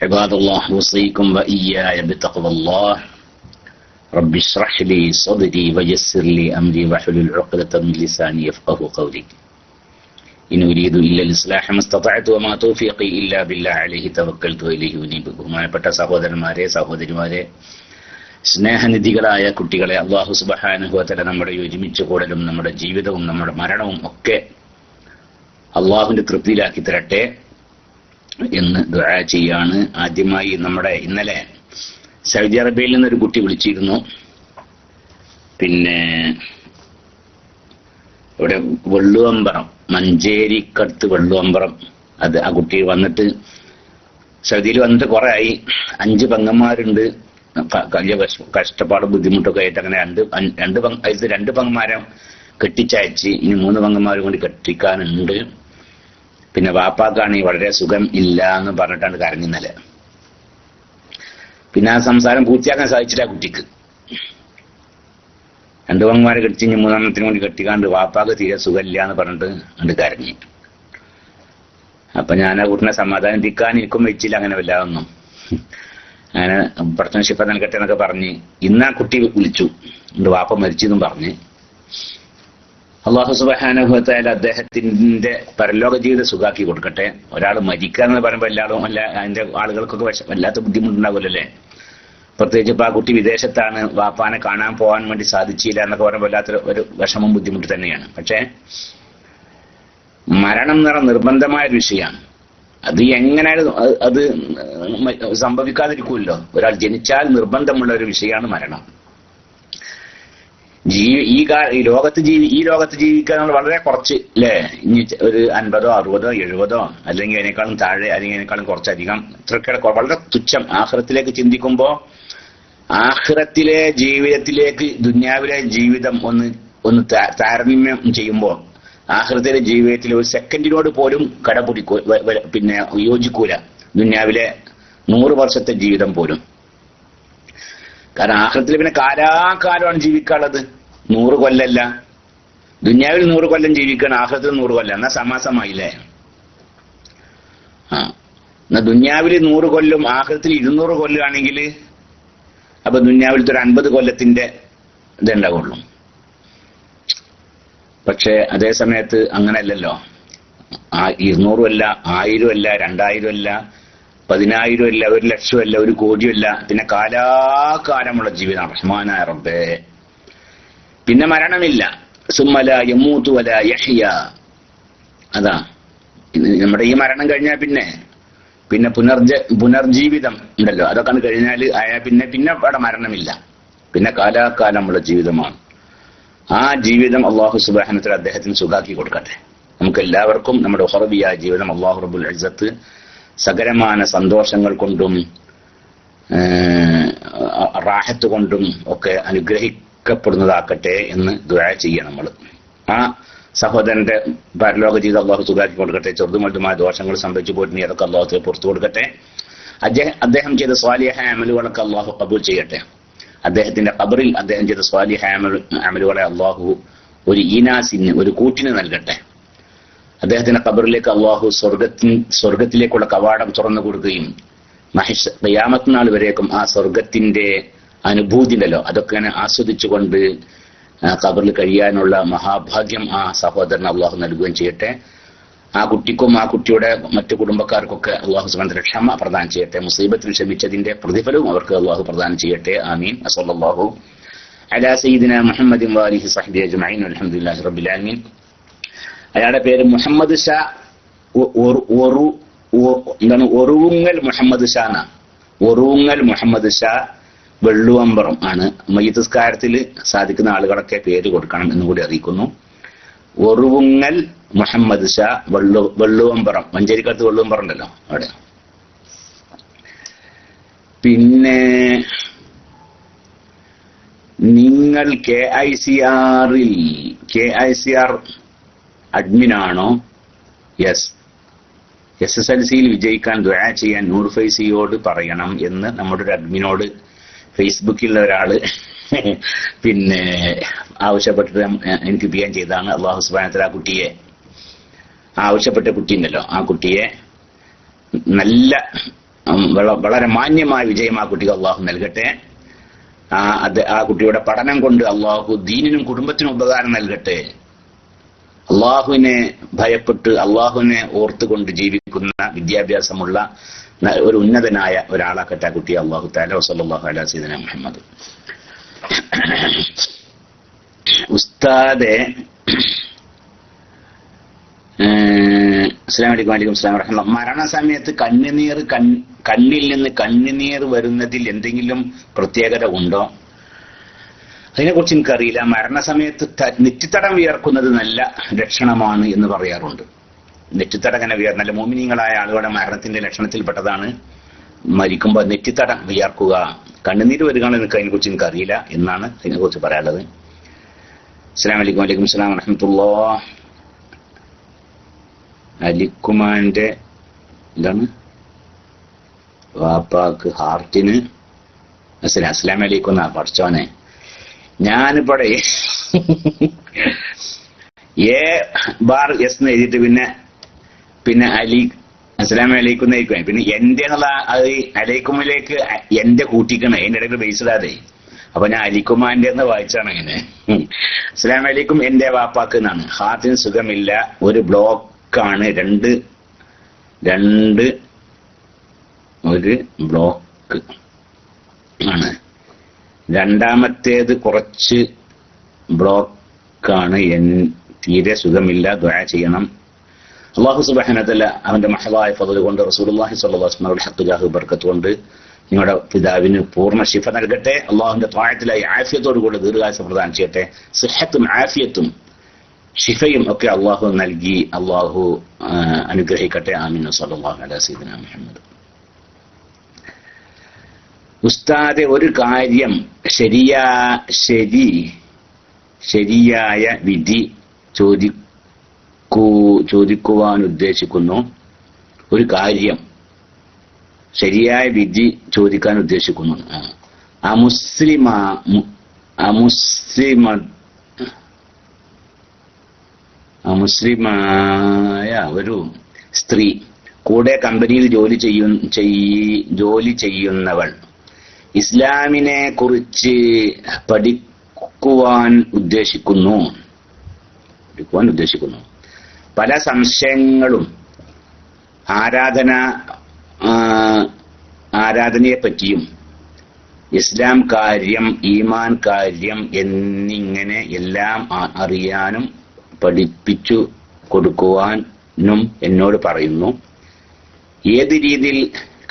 عباد الله أوصيكم وإياي بتقوى الله رب اشرح لي صدري ويسر لي أمري واحلل عقدة من لساني يفقهوا قولي إن أريد إلا الإصلاح ما استطعت وما توفيقي إلا بالله عليه توكلت وإليه أنيب. ബഹുമാനപ്പെട്ട സഹോദരന്മാരെ സഹോദരിമാരെ, സ്നേഹനിധികളായ കുട്ടികളെ, അല്ലാഹു സുബ്ഹാനഹു വ തആല നമ്മുടെ ഒരുമിച്ച് കൂടലും നമ്മുടെ ജീവിതവും നമ്മുടെ മരണവും ഒക്കെ അള്ളാഹുവിന്റെ തൃപ്തിയിലാക്കി തരട്ടെ എന്ന് ദുആ ചെയ്യാണ്. ആദ്യമായി നമ്മുടെ ഇന്നലെ സൗദി അറേബ്യയിൽ നിന്നൊരു കുട്ടി വിളിച്ചിരുന്നു. പിന്നെ ഇവിടെ വെള്ളുവമ്പറം, മഞ്ചേരിക്കടുത്ത് വെള്ളുവമ്പറം, അത് ആ കുട്ടി വന്നിട്ട് സൗദിയിൽ വന്നിട്ട് കുറെ ആയി. 5 പെങ്ങന്മാരുണ്ട്. വലിയ കഷ്ടപ്പാട് ബുദ്ധിമുട്ടൊക്കെ ആയിട്ട് അങ്ങനെ അതിൽ 2 പെങ്ങന്മാരെ കെട്ടിച്ചയച്ച് ഇനി 3 പെങ്ങന്മാരും കൂടി കെട്ടിക്കാനുണ്ട്. പിന്നെ വാപ്പാക്കാണെങ്കിൽ വളരെ സുഖം ഇല്ല എന്ന് പറഞ്ഞിട്ടാണ് കരഞ്ഞിന്നലെ. പിന്നെ ആ സംസാരം പൂർത്തിയാക്കാൻ സാധിച്ചില്ല കുട്ടിക്ക്. 2 പെങ്ങന്മാരെ കെട്ടിച്ച് ഇനി 3 കൂടി കെട്ടിക്കാണ്ട് വാപ്പാക്ക് തീരെ സുഖമില്ല എന്ന് പറഞ്ഞിട്ട് കണ്ട് കരഞ്ഞു. അപ്പൊ ഞാൻ ആ കുട്ടിനെ സമാധാനിപ്പിക്കാൻ എനിക്കും വെച്ചില്ല അങ്ങനെ വല്ലാതൊന്നും. അങ്ങനെ പ്രശ്നം ശിഫ നൽകട്ടെ എന്നൊക്കെ പറഞ്ഞ് ഇന്ന് ആ കുട്ടി വിളിച്ചു, വാപ്പ മരിച്ചെന്നും പറഞ്ഞ്. അല്ലാഹു സുബ്ഹാനഹു വ തആല അദ്ദേഹത്തിന്റെ പരലോക ജീവിതം സുഖാക്കി കൊടുക്കട്ടെ. ഒരാൾ മരിക്കുക എന്ന് പറയുമ്പോൾ എല്ലാവരും അതിന്റെ ആളുകൾക്കൊക്കെ വല്ലാത്ത ബുദ്ധിമുട്ടുണ്ടാവില്ലല്ലേ. പ്രത്യേകിച്ച് ഇപ്പൊ ആ കുട്ടി വിദേശത്താണ്, വാപ്പാനെ കാണാൻ പോകാൻ വേണ്ടി സാധിച്ചില്ല എന്നൊക്കെ പറയുമ്പോൾ വല്ലാത്തൊരു വിഷമം ബുദ്ധിമുട്ട് തന്നെയാണ്. പക്ഷേ മരണം എന്ന് പറഞ്ഞ നിർബന്ധമായ ഒരു വിഷയമാണ്. അത് എങ്ങനെയായാലും അത് സംഭവിക്കാതിരിക്കുമല്ലോ. ഒരാൾ ജനിച്ചാൽ നിർബന്ധമുള്ള ഒരു വിഷയമാണ് മരണം. ഈ ലോകത്ത് ജീവിക്കാൻ വളരെ കുറച്ച് അല്ലേ, ഇനി ഒരു 50, 60, 70 അല്ലെങ്കിൽ അതിനേക്കാളും താഴെ അല്ലെങ്കിൽ അതിനേക്കാളും കുറച്ചധികം, ഇത്രയൊക്കെ വളരെ തുച്ഛം. ആഖിറത്തിലേക്ക് ചിന്തിക്കുമ്പോൾ ആഖിറത്തിലെ ജീവിതത്തിലേക്ക് ദുനിയാവിലെ ജീവിതം ഒന്ന് താരതമ്യം ചെയ്യുമ്പോൾ ആഖിറത്തിലെ ജീവിതത്തിൽ ഒരു സെക്കൻഡിനോട് പോലും പിന്നെ യോജിക്കൂല ദുനിയാവിലെ 100 വർഷത്തെ ജീവിതം പോലും. കാരണം ആഖിറത്തിൽ പിന്നെ കാലാകാലമാണ് ജീവിക്കാനുള്ളത്, 100 കൊല്ലല്ല. ദുനിയാവിൽ 100 കൊല്ലം ജീവിക്കണം, ആഖിറത്തിൽ 100 കൊല്ലം. എന്നാ സമാസമായില്ലേ? എന്നാ ദുനിയാവിൽ 100 കൊല്ലും ആഖിറത്തിൽ 200 കൊല്ലമാണെങ്കിൽ അപ്പൊ ദുനിയാവിലത്തെ ഒരു 50 കൊല്ലത്തിന്റെ ഇതുണ്ടാവുള്ളൂ. പക്ഷെ അതേ സമയത്ത് അങ്ങനെയല്ലല്ലോ. 200 അല്ല, 1000 അല്ല, 2000 അല്ല, 10,000 അല്ല, 1,00,000 അല്ല, 1 കോടിയല്ല. പിന്നെ കാലാകാലമുള്ള ജീവിതമാണ്. റഹ്മാനായ റബ്ബേ. പിന്നെ മരണമില്ല. സുമ്മ ലാ യമൂതു വലാ യഹ്യ. അതാ നമ്മുടെ ഈ മരണം കഴിഞ്ഞാൽ പിന്നെ പുനർജീവിതം ഉണ്ടല്ലോ. അതൊക്കെ കഴിഞ്ഞാൽ പിന്നെ അവിടെ മരണമില്ല. പിന്നെ കാലാകാലമുള്ള ജീവിതമാണ്. ആ ജീവിതം അല്ലാഹു സുബ്ഹാനഹു വ തആല അദ്ദേഹത്തിന് സുഖാക്കി കൊടുക്കട്ടെ. നമുക്ക് എല്ലാവർക്കും നമ്മുടെ ഉഖറവിയായ ജീവിതം അല്ലാഹു റബ്ബുൽ ഇസ്സത്ത് സകലമാന സന്തോഷങ്ങൾ കൊണ്ടും റാഹത്ത് കൊണ്ടും ഒക്കെ അനുഗ്രഹിക്കപ്പെടുന്നതാക്കട്ടെ എന്ന് ദുആ ചെയ്യുക നമ്മൾ. ആ സഹോദരന്റെ പരലോക ജീവിതം അല്ലാഹു സുഖാക്കി കൊടുക്കട്ടെ. ചെറുതും വലുതുമായ ദോഷങ്ങൾ സംഭവിച്ചു പോയിട്ടുണ്ടെങ്കിൽ അതൊക്കെ അല്ലാഹു പുറത്തു കൊടുക്കട്ടെ. അദ്ദേഹം ചെയ്ത സ്വാലിഹായ അമലുകളൊക്കെ അല്ലാഹു ഖബൂൽ ചെയ്യട്ടെ. അദ്ദേഹത്തിന്റെ ഖബറിൽ അദ്ദേഹം ചെയ്ത സ്വാലിഹായ അമലുകളെ അല്ലാഹു ഒരു ഈനാസിന്, ഒരു കൂട്ടിന് നൽകട്ടെ. അദ്ദേഹത്തിന്റെ ഖബറിലേക്ക് അല്ലാഹു സ്വർഗത്തിലേക്കുള്ള കവാടം തുറന്നു കൊടുക്കുകയും ഖിയാമത്ത് നാൾ വരേക്കും ആ സ്വർഗത്തിന്റെ അനുഭൂതി ഉണ്ടല്ലോ അതൊക്കെ ആസ്വദിച്ചുകൊണ്ട് ഖബറിൽ കഴിയാനുള്ള മഹാഭാഗ്യം ആ സഹോദരൻ അല്ലാഹു നൽകുകയും ചെയ്യട്ടെ. ആ കുട്ടിക്കും ആ കുട്ടിയുടെ മറ്റു കുടുംബക്കാർക്കൊക്കെ അല്ലാഹു സുബ്ഹാനഹു വ തആല ക്ഷമ പ്രദാനം ചെയ്യട്ടെ. മുസീബത്തിൽ ക്ഷമിച്ചതിന്റെ പ്രതിഫലവും അവർക്ക് അല്ലാഹു പ്രദാനം ചെയ്യട്ടെ. ആമീൻ. വസല്ലല്ലാഹു അലാ സയ്യിദിനാ മുഹമ്മദിൻ വആലിഹി വസഹ്ബിഹി അജ്മഈൻ. അൽഹംദുലില്ലാഹി റബ്ബിൽ ആലമീൻ. അയാളുടെ പേര് മുഹമ്മദ് ഷാ. ഒറുങ്ങൽ മുഹമ്മദ് ഷാ എന്നാ. ഒറുങ്ങൽ മുഹമ്മദ് ഷാ വെള്ളുവമ്പറം ആണ്. മയ്യിത്ത് നിസ്കാരത്തിൽ സാധിക്കുന്ന ആളുകളൊക്കെ പേര് കൊടുക്കണം എന്നും കൂടി അറിയിക്കുന്നു. ഒറുങ്ങൽ മുഹമ്മദ് ഷാ വെള്ളുവമ്പറം, മഞ്ചേരിക്കടുത്ത് വെള്ളുവമ്പറം ഉണ്ടല്ലോ അവിടെ. പിന്നെ നിങ്ങൾ KICR അഡ്മിനാണോ? യെസ്. SSLCയിൽ വിജയിക്കാൻ ദുആ ചെയ്യാൻ നൂർ ഫൈസിയോട് പറയണം എന്ന് നമ്മുടെ ഒരു അഡ്മിനോട് ഫേസ്ബുക്കിലുള്ള ഒരാള് പിന്നെ ആവശ്യപ്പെട്ടിട്ട് എനിക്ക് പിയാൻ ചെയ്തതാണ്. അല്ലാഹു സുബ്ഹാനഹു വ തആല ആ കുട്ടിയെ, ആവശ്യപ്പെട്ട കുട്ടി ഉണ്ടല്ലോ, ആ കുട്ടിയെ നല്ല വളരെ മാന്യമായ വിജയം ആ കുട്ടിക്ക് അള്ളാഹു നൽകട്ടെ. ആ കുട്ടിയുടെ പഠനം കൊണ്ട് അള്ളാഹു ദീനിനും കുടുംബത്തിനും ഉപകാരം നൽകട്ടെ. അള്ളാഹുവിനെ ഭയപ്പെട്ട് അള്ളാഹുവിനെ ഓർത്തുകൊണ്ട് ജീവിക്കുന്ന വിദ്യാഭ്യാസമുള്ള ഒരു ഉന്നതനായ ഒരാളാക്കട്ടെ ആ കുട്ടി അള്ളാഹു തആല. വസല്ലല്ലാഹു അലാ സയ്യിദിനാ മുഹമ്മദ്. ഉസ്താദെ, അസ്സലാമു അലൈക്കും. വഅലൈക്കും അസ്സലാം വറഹ്മത്തുള്ളാഹി. മരണസമയത്ത് കണ്ണിൽ നിന്ന് കണ്ണുനീർ വരുന്നതിൽ എന്തെങ്കിലും പ്രത്യേകത ഉണ്ടോ? അതിനെക്കുറിച്ച് എനിക്കറിയില്ല. മരണസമയത്ത് നെറ്റിത്തടം വിയർക്കുന്നത് നല്ല ലക്ഷണമാണ് എന്ന് പറയാറുണ്ട്. നെറ്റിത്തടം അങ്ങനെ നല്ല മോമിനിയങ്ങളായ ആളുകളുടെ മരണത്തിന്റെ ലക്ഷണത്തിൽപ്പെട്ടതാണ് മരിക്കുമ്പോൾ നെറ്റിത്തടം വിയർക്കുക. കണ്ണുനീര് വരികയാണ്. അതിനെക്കുറിച്ച് എനിക്കറിയില്ല എന്നാണ് അതിനെക്കുറിച്ച് പറയാനുള്ളത്. അസ്സലാമു അലൈക്കും. വഅലൈക്കും അസ്സലാം വറഹ്മത്തുള്ളാഹി. അലിക്കുമാന്റെ എന്താണ് വാപ്പാക്ക് ഹാർട്ടിന് അസ്സലാമു അലൈക്കും എന്നാ പഠിച്ചോനെ. ഞാനിവിടെ എസ് എന്ന് എഴുതിയിട്ട് പിന്നെ അലി അസ്സലാമു അലൈക്കും എന്നായിരിക്കും. പിന്നെ എന്റെ എന്നുള്ള അത് അലൈക്കുമിലേക്ക് എന്റെ കൂട്ടിക്കണേ, അതിന്റെ ഇടയ്ക്ക് ബേസിടാതെ. അപ്പൊ ഞാൻ അലിക്കുമാന്റെ എന്ന് വായിച്ചാണ് അങ്ങനെ. അസ്സലാമു അലൈക്കും. എന്റെ വാപ്പാക്ക് എന്നാണ്. ഹാർട്ടിന് സുഖമില്ല, ഒരു ബ്ലോക്കാണ്. ഒരു ബ്ലോക്ക് ആണ്. രണ്ടാമത്തേത് കുറച്ച് ബ്ലോക്കാണ്. തീരെ സുഖമില്ല, ദുആ ചെയ്യണം. അല്ലാഹു സുബ്ഹാനഹു വ തആല അവന്റെ മഹളായ ഫളൽ കൊണ്ട് റസൂലുള്ളാഹി സ്വല്ലല്ലാഹു അലൈഹി വസല്ലം ഹഖ് ജാഹു ബർക്കത്ത് കൊണ്ട് നിങ്ങളുടെ പിതാവിന് പൂർണ്ണ ശിഫ നൽകട്ടെ. അള്ളാഹുവിന്റെ ത്വാഅത്തിലായി ആഫിയത്തോടുകൂടി ദീർഘായുസ്സ് പ്രദാനം ചെയ്യട്ടെ. സിഹത്തും ആഫിയത്തും ഷിഫയും ഒക്കെ അള്ളാഹു നൽകി അള്ളാഹു അനുഗ്രഹിക്കട്ടെ. ആമീൻ. സ്വല്ലല്ലാഹു അലാ സയ്യിദിനാ മുഹമ്മദ്. ഉസ്താദെ, ഒരു കാര്യം ശരിയായ വിധി ചോദിക്കുവാൻ ഉദ്ദേശിക്കുന്നു. ഒരു കാര്യം ശരിയായ വിധി ചോദിക്കാൻ ഉദ്ദേശിക്കുന്നു. അമുസ്ലിമായ ഒരു സ്ത്രീ കൂടെ കമ്പനിയിൽ ജോലി ചെയ്യുന്നവൾ ഇസ്ലാമിനെ കുറിച്ച് പഠിക്കുവാൻ ഉദ്ദേശിക്കുന്നു. പല സംശയങ്ങളും ആരാധനയെ പറ്റിയും ഇസ്ലാം കാര്യം, ഈമാൻ കാര്യം എന്നിങ്ങനെ എല്ലാം അറിയാനും പഠിപ്പിച്ചു കൊടുക്കുവാനും എന്നോട് പറയുന്നു. ഏത് രീതിയിൽ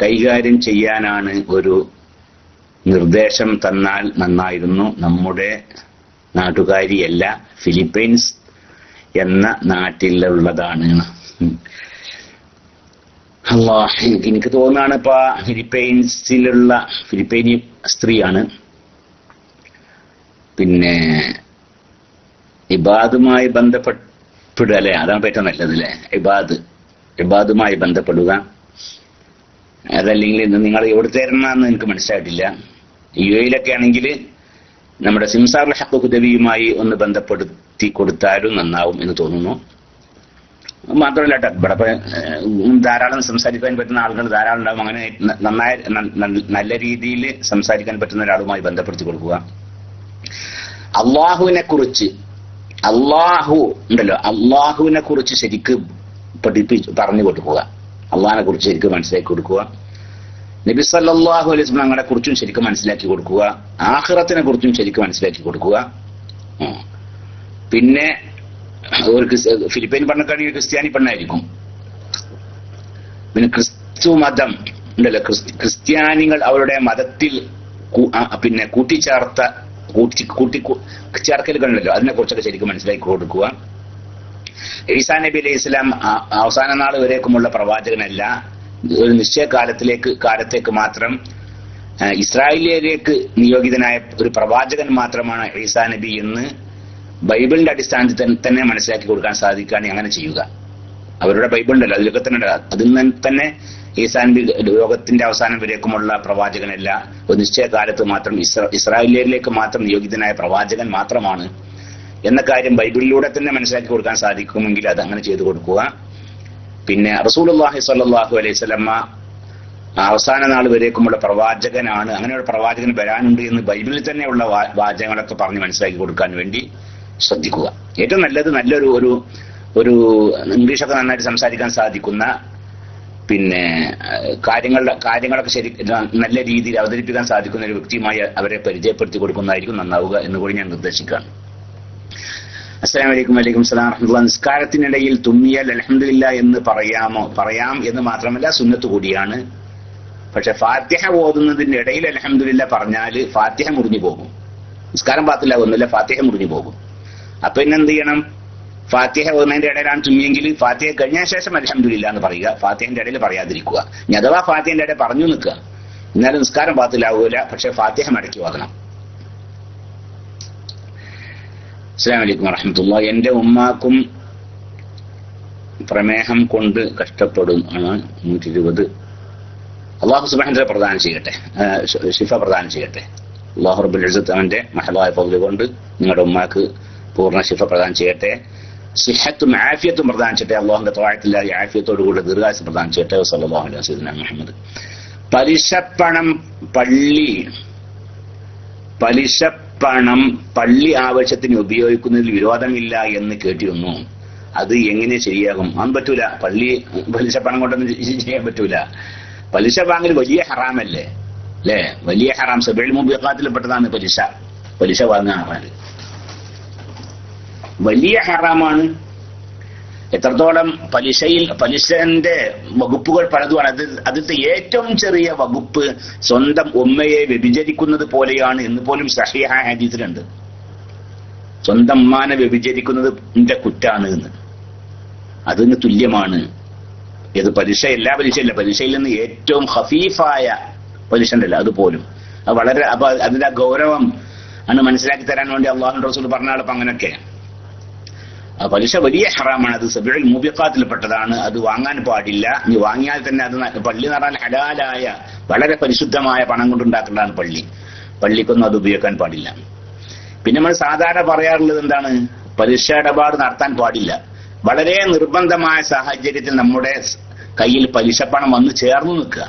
കൈകാര്യം ചെയ്യാനാണ് ഒരു നിർദ്ദേശം തന്നാൽ നന്നായിരുന്നു. നമ്മുടെ നാട്ടുകാരിയല്ല, ഫിലിപ്പൈൻസ് എന്ന നാട്ടിലുള്ളതാണ്. എനിക്ക് തോന്നുകയാണ് ഇപ്പൊ ഫിലിപ്പൈനി സ്ത്രീയാണ്. പിന്നെ ഇബാദുമായി ബന്ധപ്പെടുക അല്ലെ, അതാണ് ഏറ്റവും നല്ലത് അല്ലെ. ഇബാദുമായി ബന്ധപ്പെടുക. അതല്ലെങ്കിൽ നിങ്ങൾ എവിടുത്തേരണമെന്ന് എനിക്ക് മനസ്സിലായിട്ടില്ല. യുഎഇയിലൊക്കെ ആണെങ്കിൽ നമ്മുടെ സിംസാറുൽ ഹഖ് ഹുദവിയുമായി ഒന്ന് ബന്ധപ്പെടുത്തി കൊടുത്താലും നന്നാവും എന്ന് തോന്നുന്നു. മാത്രമല്ല ഇവിടെ ധാരാളം സംസാരിക്കാൻ പറ്റുന്ന ആളുകൾ ധാരാളം ഉണ്ടാവും. അങ്ങനെ നല്ല രീതിയിൽ സംസാരിക്കാൻ പറ്റുന്ന ഒരാളുമായി ബന്ധപ്പെടുത്തി കൊടുക്കുക. അള്ളാഹുവിനെ കുറിച്ച് ശരിക്ക് പറഞ്ഞു കൊടുക്കുക. അള്ളാഹിനെ കുറിച്ച് ശരിക്കും മനസ്സിലാക്കി കൊടുക്കുക. നബി സല്ലല്ലാഹു അലൈഹി വസല്ലം ഞങ്ങളെ കുറിച്ചും ശരിക്കും മനസ്സിലാക്കി കൊടുക്കുക. ആഖിറത്തിനെ കുറിച്ചും ശരിക്കും മനസ്സിലാക്കി കൊടുക്കുക. പിന്നെ ഒരു ഫിലിപ്പൈൻ പെണ്ണൊക്കെയാണെങ്കിൽ ക്രിസ്ത്യാനി പെണ്ണായിരിക്കും. പിന്നെ ക്രിസ്തു മതം ഉണ്ടല്ലോ, ക്രിസ്ത്യാനികൾ അവരുടെ മതത്തിൽ പിന്നെ കൂട്ടിച്ചേർക്കലുകളുണ്ടല്ലോ, അതിനെ കുറിച്ചൊക്കെ ശരിക്കും മനസ്സിലാക്കി കൊടുക്കുക. ഈസാ നബി അലൈഹി ഇസ്ലാം അവസാന നാൾ വരേക്കുമുള്ള പ്രവാചകനല്ല. ഒരു നിശ്ചയ കാലത്തേക്ക് മാത്രം ഇസ്രായേലിലേക്ക് നിയോഗിതനായ ഒരു പ്രവാചകൻ മാത്രമാണ് ഈസാ നബി എന്ന് ബൈബിളിന്റെ അടിസ്ഥാനത്തിൽ തന്നെ മനസ്സിലാക്കി കൊടുക്കാൻ സാധിക്കുകയാണെങ്കിൽ അങ്ങനെ ചെയ്യുക. അവരുടെ ബൈബിളുണ്ടല്ലോ, അതിലൊക്കെ തന്നെ അതിൽ തന്നെ ഈസാ നബി ലോകത്തിന്റെ അവസാനം വരേക്കുമുള്ള പ്രവാചകനല്ല, ഒരു നിശ്ചയ കാലത്ത് മാത്രം ഇസ്രായേലിലേക്ക് മാത്രം നിയോഗിതനായ പ്രവാചകൻ മാത്രമാണ് എന്ന കാര്യം ബൈബിളിലൂടെ തന്നെ മനസ്സിലാക്കി കൊടുക്കാൻ സാധിക്കുമെങ്കിൽ അത് അങ്ങനെ ചെയ്തു കൊടുക്കുക. പിന്നെ റസൂലുള്ളാഹി സ്വല്ലല്ലാഹു അലൈഹി വസല്ലമ അവസാന നാൾ വരേക്കുമുള്ള പ്രവാചകനാണ്, അങ്ങനെയുള്ള പ്രവാചകൻ വരാനുണ്ട് എന്ന് ബൈബിളിൽ തന്നെയുള്ള വാചകങ്ങളൊക്കെ പറഞ്ഞ് മനസ്സിലാക്കി കൊടുക്കാൻ വേണ്ടി ശ്രദ്ധിക്കുക. ഏറ്റവും നല്ലത് നല്ലൊരു ഒരു ഇംഗ്ലീഷൊക്കെ നന്നായിട്ട് സംസാരിക്കാൻ സാധിക്കുന്ന, പിന്നെ കാര്യങ്ങളൊക്കെ ശരി നല്ല രീതിയിൽ അവതരിപ്പിക്കാൻ സാധിക്കുന്ന ഒരു വ്യക്തിയുമായി അവരെ പരിചയപ്പെടുത്തി കൊടുക്കുന്നതായിരിക്കും നന്നാവുക എന്ന് കൂടി ഞാൻ നിർദ്ദേശിക്കുകയാണ്. അസ്സലാമു അലൈക്കും. വലൈക്കും സലാം വറഹ്മത്തുള്ളാഹി. നിസ്കാരത്തിനിടയിൽ തുമ്മിയാൽ അൽഹംദുലില്ലാ എന്ന് പറയാം എന്ന് മാത്രമല്ല സുന്നത്ത് കൂടിയാണ്. പക്ഷെ ഫാത്തിഹ ഓതുന്നതിന്റെ ഇടയിൽ അൽഹംദുലില്ലാ പറഞ്ഞാല് ഫാത്തിഹ മുറിഞ്ഞു പോകും. നിസ്കാരം ബാത്തിലാകുന്നില്ല, ഫാത്തിഹ മുറിഞ്ഞു പോകും. അപ്പൊ ഇന്നെന്ത് ചെയ്യണം? ഫാത്തിഹ ഓതുന്നതിന്റെ ഇടയിലാണ് തുമ്മിയെങ്കിൽ ഫാത്തിഹ കഴിഞ്ഞ ശേഷം അൽഹംദുലില്ലാ എന്ന് പറയുക, ഫാത്തിഹന്റെ ഇടയിൽ പറയാതിരിക്കുക. ഇനി അഥവാ ഫാത്തിഹന്റെ ഇടയിൽ പറഞ്ഞു നിൽക്കുക, എന്നാലും നിസ്കാരം ബാത്തിലാവൂല, പക്ഷെ ഫാത്തിഹ മടക്കി ഓതണം. അസ്സലാമു അലൈക്കും വറഹ്മത്തുള്ളാഹി. എന്റെ ഉമ്മാക്കും പ്രമേഹം കൊണ്ട് കഷ്ടപ്പെടും ആണ് 120. അള്ളാഹു സുബ്ഹാനഹു വ തആല പ്രദാനം ചെയ്യട്ടെ, ശിഫ പ്രദാനം ചെയ്യട്ടെ. അള്ളാഹു റബ്ബുൽ ഇസ്സത്ത് അവന്റെ മഹലായ ഫദ്ല് കൊണ്ട് നിങ്ങളുടെ ഉമ്മാക്ക് പൂർണ്ണ ശിഫ പ്രദാനം ചെയ്യട്ടെ, സിഹത്തും ആഫിയത്തും പ്രദാനം ചെയ്യട്ടെ. അള്ളാഹുന്റെ ത്വാഅത്തില്ലാതെ ആഫിയത്തോടു കൂടി ദീർഘായുസ്സ് പ്രദാനം ചെയ്യട്ടെ. സല്ലല്ലാഹു അലൈഹി വസല്ലം മുഹമ്മദ്. പലിശപ്പണം പള്ളി ആവശ്യത്തിന് ഉപയോഗിക്കുന്നതിൽ വിരോധമില്ല എന്ന് കേട്ടിരുന്നു. അത് എങ്ങനെ ശരിയാകും? അത് പറ്റൂല. പലിശപ്പണം കൊണ്ടൊന്നും ചെയ്യാൻ പറ്റൂല. പലിശ വാങ്ങൽ വലിയ ഹറാമല്ലേ, അല്ലേ? വലിയ ഹറാം, സബീഉൽ മുബീഖാത്തിൽ പെട്ടതാണ് പലിശ വാങ്ങാൻ വലിയ ഹറാമാണ്. എത്രത്തോളം പലിശന്റെ വകുപ്പുകൾ പലതുമാണ്. അതിലത്തെ ഏറ്റവും ചെറിയ വകുപ്പ് സ്വന്തം ഉമ്മയെ വ്യഭിചരിക്കുന്നത് പോലെയാണ് എന്ന് പോലും സഹീഹ ഹദീസിലുണ്ട്. സ്വന്തം ഉമ്മാനെ വ്യഭിചരിക്കുന്നതിന്റെ കുറ്റാണ് എന്ന്, അതിന് തുല്യമാണ്. ഇത് പലിശ, എല്ലാ പലിശയില്ല, പലിശയിൽ നിന്ന് ഏറ്റവും ഖഫീഫായ പലിശ ഉണ്ടല്ലോ അതുപോലും. അത് വളരെ, അപ്പൊ അതിന്റെ ഗൗരവം ആണ് മനസ്സിലാക്കി തരാൻ വേണ്ടി അള്ളാഹുവിന്റെ റസൂൽ പറഞ്ഞാൽ അപ്പൊ അങ്ങനെയൊക്കെ ആ പലിശ വലിയ ഹറാമാണ്. അത് സബീഉൽ മുബീഖാത്തിൽ പെട്ടതാണ്. അത് വാങ്ങാൻ പാടില്ല. ഇനി വാങ്ങിയാൽ തന്നെ അത് പള്ളി എന്ന് പറഞ്ഞാൽ ഹലാലായ വളരെ പരിശുദ്ധമായ പണം കൊണ്ടുണ്ടാക്കേണ്ടതാണ് പള്ളിക്കൊന്നും അത് ഉപയോഗിക്കാൻ പാടില്ല. പിന്നെ നമ്മൾ സാധാരണ പറയാറുള്ളത് എന്താണ്? പലിശ ഇടപാട് നടത്താൻ പാടില്ല. വളരെ നിർബന്ധമായ സാഹചര്യത്തിൽ നമ്മുടെ കയ്യിൽ പലിശപ്പണം വന്ന് ചേർന്ന് നിൽക്കുക.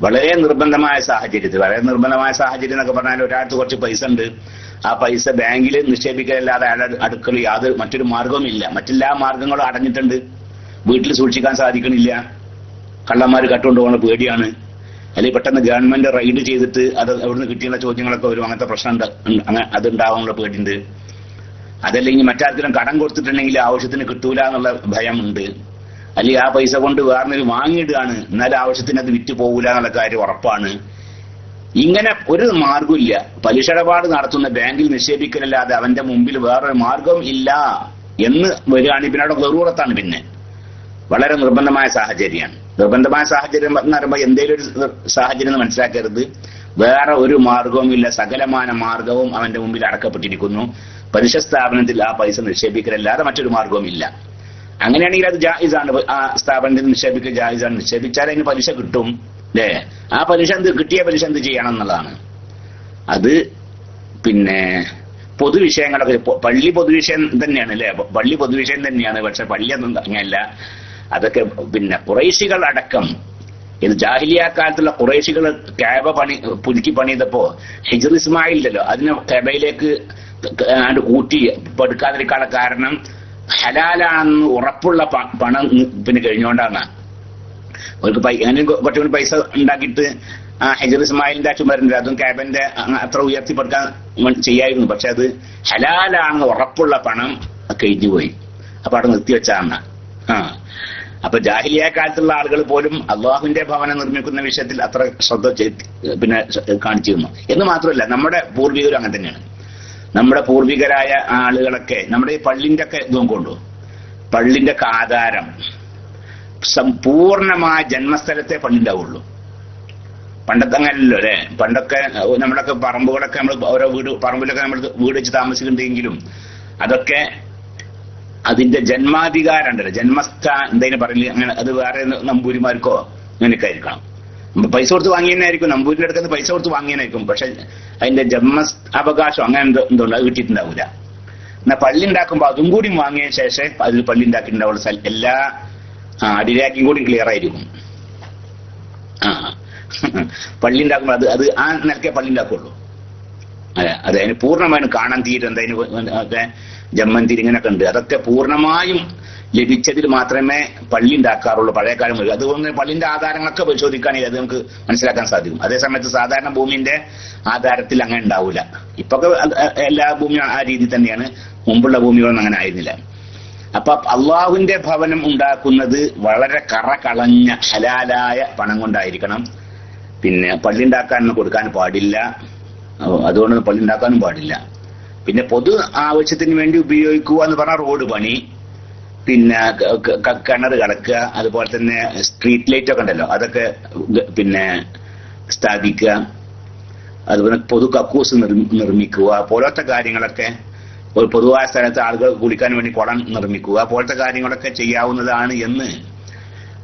വളരെ നിർബന്ധമായ സാഹചര്യത്തിൽ എന്നൊക്കെ പറഞ്ഞാൽ ഒരാൾക്ക് കുറച്ച് പൈസ ഉണ്ട്, ആ പൈസ ബാങ്കിൽ നിക്ഷേപിക്കലല്ലാതെ അയാളുടെ അടുക്കള മറ്റൊരു മാർഗവുമില്ല. മറ്റെല്ലാ മാർഗങ്ങളും അടഞ്ഞിട്ടുണ്ട്. വീട്ടിൽ സൂക്ഷിക്കാൻ സാധിക്കണില്ല, കള്ളന്മാർ കട്ടുകൊണ്ടുപോകുന്ന പേടിയാണ്. അല്ലെങ്കിൽ പെട്ടെന്ന് ഗവൺമെന്റ് റൈഡ് ചെയ്തിട്ട് അത് എവിടുന്ന് കിട്ടിയുള്ള ചോദ്യങ്ങളൊക്കെ വരും. അങ്ങനത്തെ പ്രശ്നം അതുണ്ടാവാനുള്ള പേടിയുണ്ട്. അതല്ലെങ്കിൽ മറ്റാർക്കെങ്കിലും കടം കൊടുത്തിട്ടുണ്ടെങ്കിൽ ആവശ്യത്തിന് കിട്ടൂല എന്നുള്ള ഭയമുണ്ട്. അല്ലെങ്കിൽ ആ പൈസ കൊണ്ട് വേറെ വാങ്ങിയിടുകയാണ്, എന്നാലും ആവശ്യത്തിന് അത് വിറ്റ് പോകൂല എന്നുള്ള കാര്യം ഉറപ്പാണ്. ഇങ്ങനെ ഒരു മാർഗമില്ല. പലിശ ഇടപാട് നടത്തുന്ന ബാങ്കിൽ നിക്ഷേപിക്കലല്ലാതെ അവന്റെ മുമ്പിൽ വേറൊരു മാർഗം ഇല്ല എന്ന് വരികയാണ്. ഇതിനവിടെ ഗറൂറത്താണ്. പിന്നെ വളരെ നിർബന്ധമായ സാഹചര്യമാണ്. നിർബന്ധമായ സാഹചര്യം എന്ന് പറയുമ്പോൾ എന്തേലും ഒരു സാഹചര്യം എന്ന് മനസ്സിലാക്കരുത്. വേറെ ഒരു മാർഗവും ഇല്ല. സകലമാന മാർഗവും അവന്റെ മുമ്പിൽ അടക്കപ്പെട്ടിരിക്കുന്നു. പലിശ സ്ഥാപനത്തിൽ ആ പൈസ നിക്ഷേപിക്കലല്ലാതെ മറ്റൊരു മാർഗവും ഇല്ല. അങ്ങനെയാണെങ്കിൽ അത് ജായിസാണ്. ആ സ്ഥാപനത്തിൽ നിക്ഷേപിക്കൽ ജായിസാണ്. നിക്ഷേപിച്ചാൽ അതിന് പലിശ കിട്ടും, അല്ലേ? ആ പലിശ കിട്ടിയ പലിശ എന്ത് ചെയ്യണം എന്നുള്ളതാണ്. അത് പിന്നെ പൊതുവിഷയങ്ങളൊക്കെ, പള്ളി പൊതുവിഷയം തന്നെയാണ്, അല്ലേ? പള്ളി പൊതുവിഷയം തന്നെയാണ്. പക്ഷെ പള്ളിയൊന്നും അങ്ങനെയല്ല. അതൊക്കെ പിന്നെ ഖുറൈശികൾ അടക്കം, ഇത് ജാഹിലിയ കാലത്തുള്ള ഖുറൈശികൾ കഅബ പുതുക്കി പണിയതപ്പോ ഹിജ്ർ ഇസ്മായിലല്ലോ, അതിനെ കഅബയിലേക്ക് കൂട്ടി എടുക്കാതിരിക്കാനുള്ള കാരണം ഹലാലാണെന്ന് ഉറപ്പുള്ള പണം പിന്നെ കഴിഞ്ഞുകൊണ്ടാണ്. അവർക്ക് അങ്ങനെ കുറച്ചുകൂടി പൈസ ഉണ്ടാക്കിയിട്ട് ആ ഹിജ്ർ ഇസ്മായിലിന്റെ ആ ചുമരുണ്ട്, അതും കഅബന്റെ അത്ര ഉയർത്തിപ്പെടുക്കാൻ ചെയ്യായിരുന്നു. പക്ഷെ അത് ഹലാലാണെന്ന് ഉറപ്പുള്ള പണം കഴിഞ്ഞുപോയി. അപ്പൊ അവിടെ നിർത്തിവെച്ചാണ്. അപ്പൊ ജാഹിലിയ കാലത്തുള്ള ആളുകൾ പോലും അള്ളാഹുവിന്റെ ഭവനം നിർമ്മിക്കുന്ന വിഷയത്തിൽ അത്ര ശ്രദ്ധ പിന്നെ കാണിച്ചിരുന്നു. എന്ന് മാത്രമല്ല, നമ്മുടെ പൂർവികരും അങ്ങനെ തന്നെയാണ്. നമ്മുടെ പൂർവികരായ ആളുകളൊക്കെ നമ്മുടെ ഈ പള്ളിന്റെ ഒക്കെ ഇതും കൊണ്ടു, പള്ളിന്റെ ഒക്കെ ആധാരം സമ്പൂർണമായ ജന്മസ്ഥലത്തെ പള്ളി ഉണ്ടാവുള്ളൂ. പണ്ടത്തെ അങ്ങനല്ലോ, അല്ലെ? പണ്ടൊക്കെ നമ്മളൊക്കെ പറമ്പുകളൊക്കെ നമ്മൾ ഓരോ പറമ്പിലൊക്കെ നമ്മൾ വീട് വെച്ച് താമസിക്കുന്നുണ്ടെങ്കിലും അതൊക്കെ അതിന്റെ ജന്മാധികാരം ഉണ്ടല്ലോ, എന്തെങ്കിലും പറയില്ല, അങ്ങനെ അത് വേറെ നമ്പൂരിമാർക്കോ അങ്ങനെയൊക്കെ ആയിരിക്കണം. പൈസ കൊടുത്ത് വാങ്ങിയതായിരിക്കും, നമ്പൂരിന്റെ അടുത്ത് പൈസ കൊടുത്ത് വാങ്ങിയതായിരിക്കും. പക്ഷെ അതിന്റെ അവകാശം അങ്ങനെ എന്തുകൊണ്ട് അത് കിട്ടിയിട്ടുണ്ടാവില്ല. എന്നാൽ പള്ളി ഉണ്ടാക്കുമ്പോൾ അതും കൂടി വാങ്ങിയ ശേഷം അതിൽ പള്ളി ഉണ്ടാക്കിയിട്ടുണ്ടാവുള്ള എല്ലാ അടിരാക്കിയും കൂടി ക്ലിയർ ആയിരിക്കും. ആ പള്ളി ഉണ്ടാക്കുമ്പോൾ അത് ആ നിലക്കെ പള്ളി ഉണ്ടാക്കുള്ളൂ. അതെ, അതിന് പൂർണ്ണമായും കാണാൻ തീരും ഒക്കെ ജമ്മന്തിരി ഇങ്ങനെയൊക്കെ ഉണ്ട്. അതൊക്കെ പൂർണ്ണമായും ലഭിച്ചതിൽ മാത്രമേ പള്ളി ഉണ്ടാക്കാറുള്ളൂ പഴയ കാലം മുതൽ. അതുകൊണ്ട് പള്ളിന്റെ ആധാരങ്ങളൊക്കെ പരിശോധിക്കുകയാണെങ്കിൽ അത് നമുക്ക് മനസ്സിലാക്കാൻ സാധിക്കും. അതേസമയത്ത് സാധാരണ ഭൂമിന്റെ ആധാരത്തിൽ അങ്ങനെ ഉണ്ടാവില്ല. ഇപ്പൊക്കെ എല്ലാ ഭൂമിയും ആ രീതി തന്നെയാണ്. മുമ്പുള്ള ഭൂമികളൊന്നും അങ്ങനെ ആയിരുന്നില്ല. അപ്പൊ അള്ളാഹുവിന്റെ ഭവനം ഉണ്ടാക്കുന്നത് വളരെ കറകളഞ്ഞ ഹലാലായ പണം കൊണ്ടായിരിക്കണം. പിന്നെ പള്ളി ഉണ്ടാക്കാനൊന്നും കൊടുക്കാൻ പാടില്ല. അതുകൊണ്ട് പള്ളി ഉണ്ടാക്കാനും പാടില്ല. പിന്നെ പൊതു ആവശ്യത്തിന് വേണ്ടി ഉപയോഗിക്കുക എന്ന് പറഞ്ഞാൽ റോഡ് പണി, പിന്നെ കിണർ കിടക്കുക, അതുപോലെ തന്നെ സ്ട്രീറ്റ് ലൈറ്റ് ഒക്കെ ഉണ്ടല്ലോ അതൊക്കെ പിന്നെ സ്ഥാപിക്കുക, അതുപോലെ പൊതു കക്കൂസ് നിർമ്മിക്കുക പോലത്തെ കാര്യങ്ങളൊക്കെ, ഒരു പൊതുവായ സ്ഥലത്ത് ആളുകൾ കുളിക്കാൻ വേണ്ടി കുളം നിർമ്മിക്കുക പോലത്തെ കാര്യങ്ങളൊക്കെ ചെയ്യാവുന്നതാണ് എന്ന്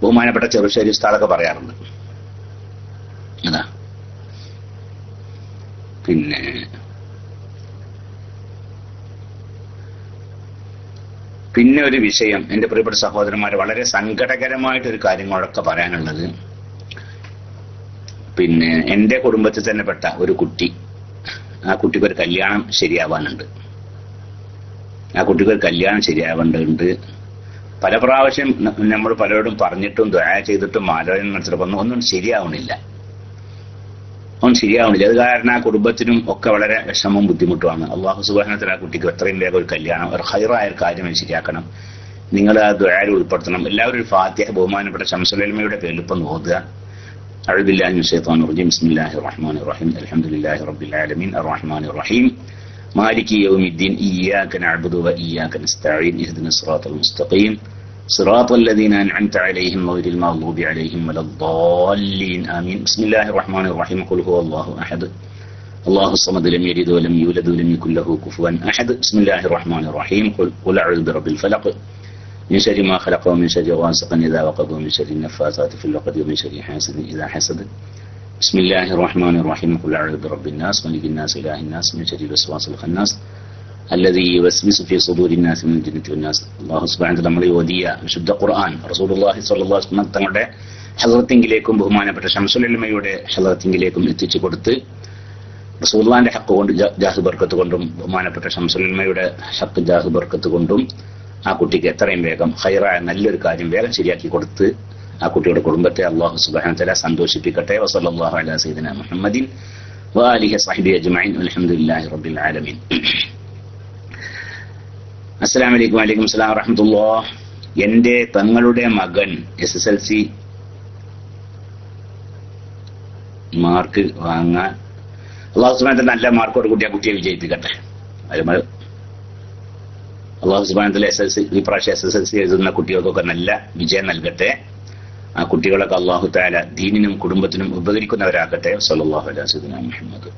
ബഹുമാനപ്പെട്ട ചെറുശ്ശേരി ഉസ്താദൊക്കെ പറയാറുണ്ട്. അതാ. പിന്നെ ഒരു വിഷയം എന്റെ പ്രിയപ്പെട്ട സഹോദരന്മാരെ, വളരെ സങ്കടകരമായിട്ടൊരു കാര്യങ്ങളൊക്കെ പറയാനുള്ളത്, പിന്നെ എന്റെ കുടുംബത്തിൽ തന്നെ പെട്ട ഒരു കുട്ടി, ആ കുട്ടിക്ക് ഒരു കല്യാണം ശരിയാവാനുണ്ട്. പല പ്രാവശ്യം നമ്മൾ പലരോടും പറഞ്ഞിട്ടും ദുആ ചെയ്തിട്ടും ആലോചന മനസ്സിലാക്കുന്നു, ഒന്നും ശരിയാവണില്ല. അത് കാരണം ആ കുടുംബത്തിനും ഒക്കെ വളരെ വിഷമവും ബുദ്ധിമുട്ടുമാണ്. അല്ലാഹു സുബ്ഹാനഹു വ തആല ആ കുട്ടിക്ക് എത്രയും വേഗം ഒരു കല്യാണം, ഒരു ഖൈറായ ഒരു കാര്യം ശരിയാക്കണം. നിങ്ങൾ ആ ദുആയിൽ ഉൾപ്പെടുത്തണം. എല്ലാവരും ഒരു ഫാത്തിഹ ബഹുമാനപ്പെട്ട ശംസുൽ ഉലമയുടെ പേരിൽ ഇപ്പം ഓതുക. അഊദു ബില്ലാഹി മിനശ് ശൈത്വാനിർ റജീം. ബിസ്മില്ലാഹിർ റഹ്മാനിർ റഹീം. അൽഹംദുലില്ലാഹി റബ്ബിൽ ആലമീൻ അർറഹ്മാനിർ റഹീം മാലികി യൗമിദ്ദീൻ ഇയ്യാക നഅ്ബുദു വ ഇയ്യാക നസ്തഈൻ ഇഹ്ദിനസ് സിറാത്തൽ മുസ്തഖീം صراط الذين أنعمت عليهم غير المغضوب عليهم ولا الضالين آمين. بسم الله الرحمن الرحيم. قل هو الله أحد الله الصمد لم يلد ولم يولد ولم يكن له كفوا أحد. بسم الله الرحمن الرحيم. قل أعوذ برب الفلق من شر ما خلق ومن شر غاسق إذا وقب ومن شر النفاثات في العقد ومن شر حاسد إذا حسد. بسم الله الرحمن الرحيم. قل أعوذ برب الناس ملك الناس إله الناس من شر الوسواس الخناس الذي يوسوس في صدور الناس من الجنة والناس. അല്ലാഹു സുബ്ഹാനഹു വ തആല നമ്മളെ ഓതിയ വിശുദ്ധ ഖുർആൻ റസൂലുള്ളാഹി സ്വല്ലല്ലാഹു അലൈഹി വസല്ലം തങ്ങളുടെ ഹളറത്തിങ്കിലേക്കും ബഹുമാനപ്പെട്ട ശംസുൽ ഉലമയുടെ ഹളറത്തിങ്കിലേക്കും എത്തിച്ചു കൊടുത്ത് റസൂലുള്ളാഹിന്റെ ഹഖ് കൊണ്ട് ജാഹ് ബർക്കത്ത് കൊണ്ടും ബഹുമാനപ്പെട്ട ശംസുൽ ഉലമയുടെ ഹഖ് ജാഹ് ബർക്കത്ത് കൊണ്ടും ആ കുട്ടിക്ക് എത്രയും വേഗം ഖൈറായ നല്ലൊരു കാര്യം വേഗം ശരിയാക്കി കൊടുത്ത് ആ കുട്ടിയുടെ കുടുംബത്തെ അല്ലാഹു സുബ്ഹാനഹു വ തആല സന്തോഷിപ്പിക്കട്ടെ. വസല്ലല്ലാഹു അലാ സയ്യിദിനാ മുഹമ്മദിൻ വആലിഹി വസഹ്ബിഹി അജ്മഈൻ വൽഹംദുലില്ലാഹി റബ്ബിൽ ആലമീൻ. അസ്സലാമു അലൈക്കും. വഅലൈക്കും അസ്സലാം വറഹ്മത്തുള്ളാഹ്. എന്റെ തങ്ങളുടെ മകൻ SSLC മാർക്ക് വാങ്ങാൻ അല്ലാഹു സുബ്ഹാനഹു വ തആല നല്ല മാർക്കോട് കൂടി ആ കുട്ടിയെ വിജയിപ്പിക്കട്ടെ. അല്ലാഹു സുബ്ഹാനഹു വ തആല ഈ പ്രാവശ്യം SSLC എഴുതുന്ന കുട്ടികൾക്കൊക്കെ നല്ല വിജയം നൽകട്ടെ. ആ കുട്ടികളൊക്കെ അല്ലാഹു തആല ദീനിനും കുടുംബത്തിനും ഉപകരിക്കുന്നവരാക്കട്ടെ. സ്വല്ലല്ലാഹു അലൈഹി വസല്ലം മുഹമ്മദ്.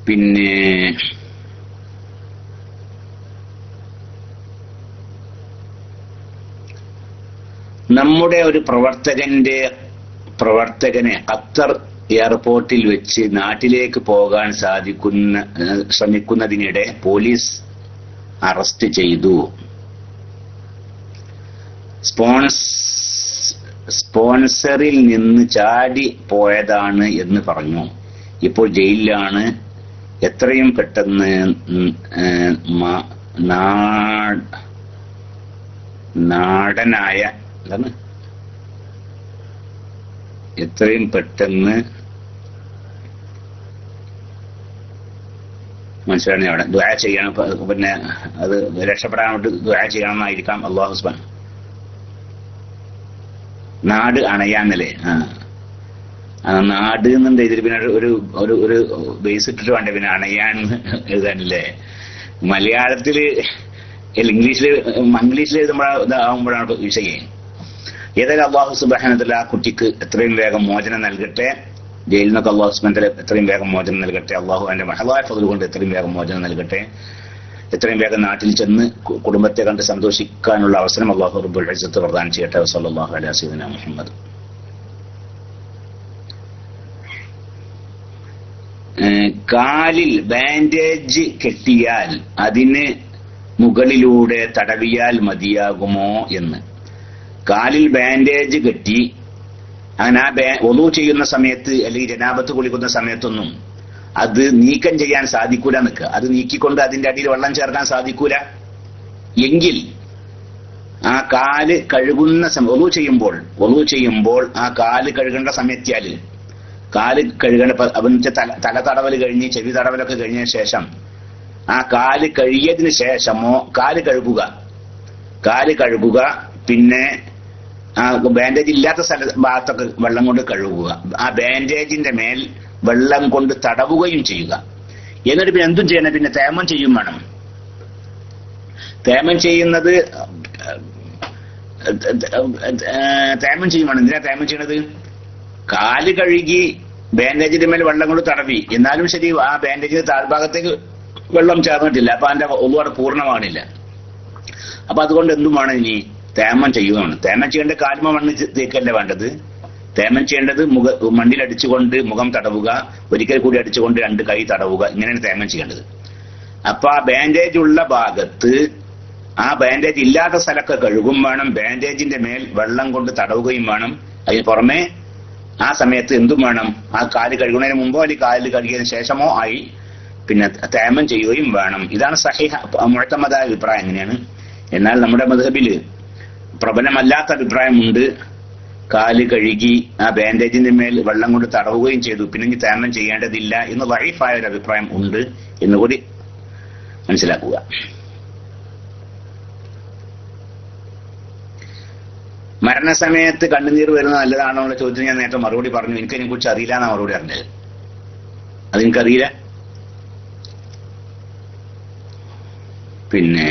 പിന്നെ നമ്മുടെ ഒരു പ്രവർത്തകനെ ഖത്തർ എയർപോർട്ടിൽ വെച്ച് നാട്ടിലേക്ക് പോകാൻ ശ്രമിക്കുന്നതിനിടെ പോലീസ് അറസ്റ്റ് ചെയ്തു. സ്പോൺസറിൽ നിന്ന് ചാടി പോയതാണ് എന്ന് പറഞ്ഞു. ഇപ്പോൾ ജയിലിലാണ്. എത്രയും പെട്ടെന്ന് നാടനായ എത്രയും പെട്ടെന്ന് മനസ്സിലാണ് അവിടെ ദുആ ചെയ്യണം. പിന്നെ അത് രക്ഷപ്പെടാൻ വേണ്ടി ദുആ ചെയ്യണമെന്നായിരിക്കാം. അല്ലാഹു സുബ്ഹാനഹു നാട് അണയാന്നല്ലേ? നാട് എന്നുണ്ട് ഇതിൽ പിന്നെ ഒരു ബേസ് ഇട്ടിട്ട് വേണ്ടേ പിന്നെ അണയാൻ എഴുതാനല്ലേ? മലയാളത്തില് ഇംഗ്ലീഷിൽ എഴുതുമ്പോഴാകുമ്പോഴാണ് വിഷയം. ഏതായാലും അല്ലാഹു സുബ്ഹാനഹു വ തആല ആ കുട്ടിക്ക് എത്രയും വേഗം മോചനം നൽകട്ടെ. ജയിലിൽ നിന്നൊക്കെ അല്ലാഹു സുബ്ഹാനഹു വ തആല എത്രയും വേഗം മോചനം നൽകട്ടെ. അല്ലാഹു അതിന്റെ മഹളായ ഫضل കൊണ്ട് എത്രയും വേഗം മോചനം നൽകട്ടെ. എത്രയും വേഗം നാട്ടിൽ ചെന്ന് കുടുംബത്തെ കണ്ട് സന്തോഷിക്കാനുള്ള അവസരം അല്ലാഹു റബ്ബുൽ ഇസ്സത്ത് പ്രദാനം ചെയ്യട്ടെ. സ്വല്ലല്ലാഹു അലൈഹി വസല്ലം മുഹമ്മദ്. കാലിൽ ബാൻഡേജ് കെട്ടിയാൽ അതിന് മുകളിലൂടെ തടവിയാൽ മതിയാകുമോ എന്ന്. കാലിൽ ബാൻഡേജ് കെട്ടി അങ്ങനെ ആ ഒളു ചെയ്യുന്ന സമയത്ത് അല്ലെങ്കിൽ ജനാബത്ത് കുളിക്കുന്ന സമയത്തൊന്നും അത് നീക്കം ചെയ്യാൻ സാധിക്കൂല നിൽക്കുക. അത് നീക്കിക്കൊണ്ട് അതിന്റെ അടിയിൽ വെള്ളം ചേർക്കാൻ സാധിക്കൂല എങ്കിൽ ആ കാല് കഴുകുന്ന ഒളു ചെയ്യുമ്പോൾ ആ കാല് കഴുകേണ്ട സമയത്തിയാല് കാല് കഴുകേണ്ട തല തടവൽ കഴിഞ്ഞ് ചെവി തടവലൊക്കെ കഴിഞ്ഞ ശേഷം ആ കാല് കഴുകിയതിന് ശേഷമോ കാല് കഴുകുക പിന്നെ ആ ബാൻഡേജ് ഇല്ലാത്ത ഭാഗത്തൊക്കെ വെള്ളം കൊണ്ട് കഴുകുക. ആ ബാൻഡേജിന്റെ മേൽ വെള്ളം കൊണ്ട് തടവുകയും ചെയ്യുക. എന്നിട്ട് പിന്നെ എന്തും ചെയ്യണം, പിന്നെ തേമം ചെയ്യും വേണം. തേമം ചെയ്യുന്നത് എന്തിനാ തേമം ചെയ്യണത്? കാല് കഴുകി ബാൻഡേജിന്റെ മേൽ വെള്ളം കൊണ്ട് തടവി, എന്നാലും ശരി ആ ബാൻഡേജിന്റെ താഴ്ഭാഗത്തേക്ക് വെള്ളം ചേർന്നിട്ടില്ല, അപ്പൊ അതിന്റെ ഒന്നുകൂടെ പൂർണ്ണമാണില്ല. അപ്പൊ അതുകൊണ്ട് എന്തും വേണം, ഇനി തേമം ചെയ്യുകയാണ്. തേമം ചെയ്യേണ്ട കാൽമ മണ്ണ് തേക്കല്ലേ വേണ്ടത്. തേമം ചെയ്യേണ്ടത് മണ്ണിലടിച്ചുകൊണ്ട് മുഖം തടവുക, ഒരിക്കൽ കൂടി അടിച്ചുകൊണ്ട് 2 കൈ തടവുക, ഇങ്ങനെയാണ് തേമം ചെയ്യേണ്ടത്. അപ്പൊ ആ ബാൻഡേജ് ഉള്ള ഭാഗത്ത് ആ ബാൻഡേജ് ഇല്ലാത്ത സ്ഥലമൊക്കെ കഴുകും വേണം, ബാൻഡേജിന്റെ മേൽ വെള്ളം കൊണ്ട് തടവുകയും വേണം. അതിന് പുറമെ ആ സമയത്ത് എന്തും വേണം, ആ കാല് കഴുകുന്നതിന് മുമ്പോ അല്ലെങ്കിൽ കാലിൽ കഴുകിയതിനു ശേഷമോ ആയി പിന്നെ തേമം ചെയ്യുകയും വേണം. ഇതാണ് സഹീഹ മുഅ്തമദായ അഭിപ്രായം. എങ്ങനെയാണ്? എന്നാൽ നമ്മുടെ മദ്ഹബില് പ്രബലമല്ലാത്ത അഭിപ്രായമുണ്ട്. കാല് കഴുകി ആ ബാൻഡേജിന്റെ മേൽ വെള്ളം കൊണ്ട് തടവുകയും ചെയ്തു, പിന്നെ തേമം ചെയ്യേണ്ടതില്ല എന്ന് ദഈഫായ ഒരു അഭിപ്രായം ഉണ്ട് എന്നുകൂടി മനസ്സിലാക്കുക. മരണസമയത്ത് കണ്ണുനീർ വരുന്നത് നല്ലതാണോ എന്നുള്ള ചോദ്യത്തിന് ഞാൻ നേരത്തെ മറുപടി പറഞ്ഞു. എനിക്കതിനെ കുറിച്ച് അറിയില്ല എന്നാ മറുപടി അറിഞ്ഞത്. അതെനിക്കറിയില്ല. പിന്നെ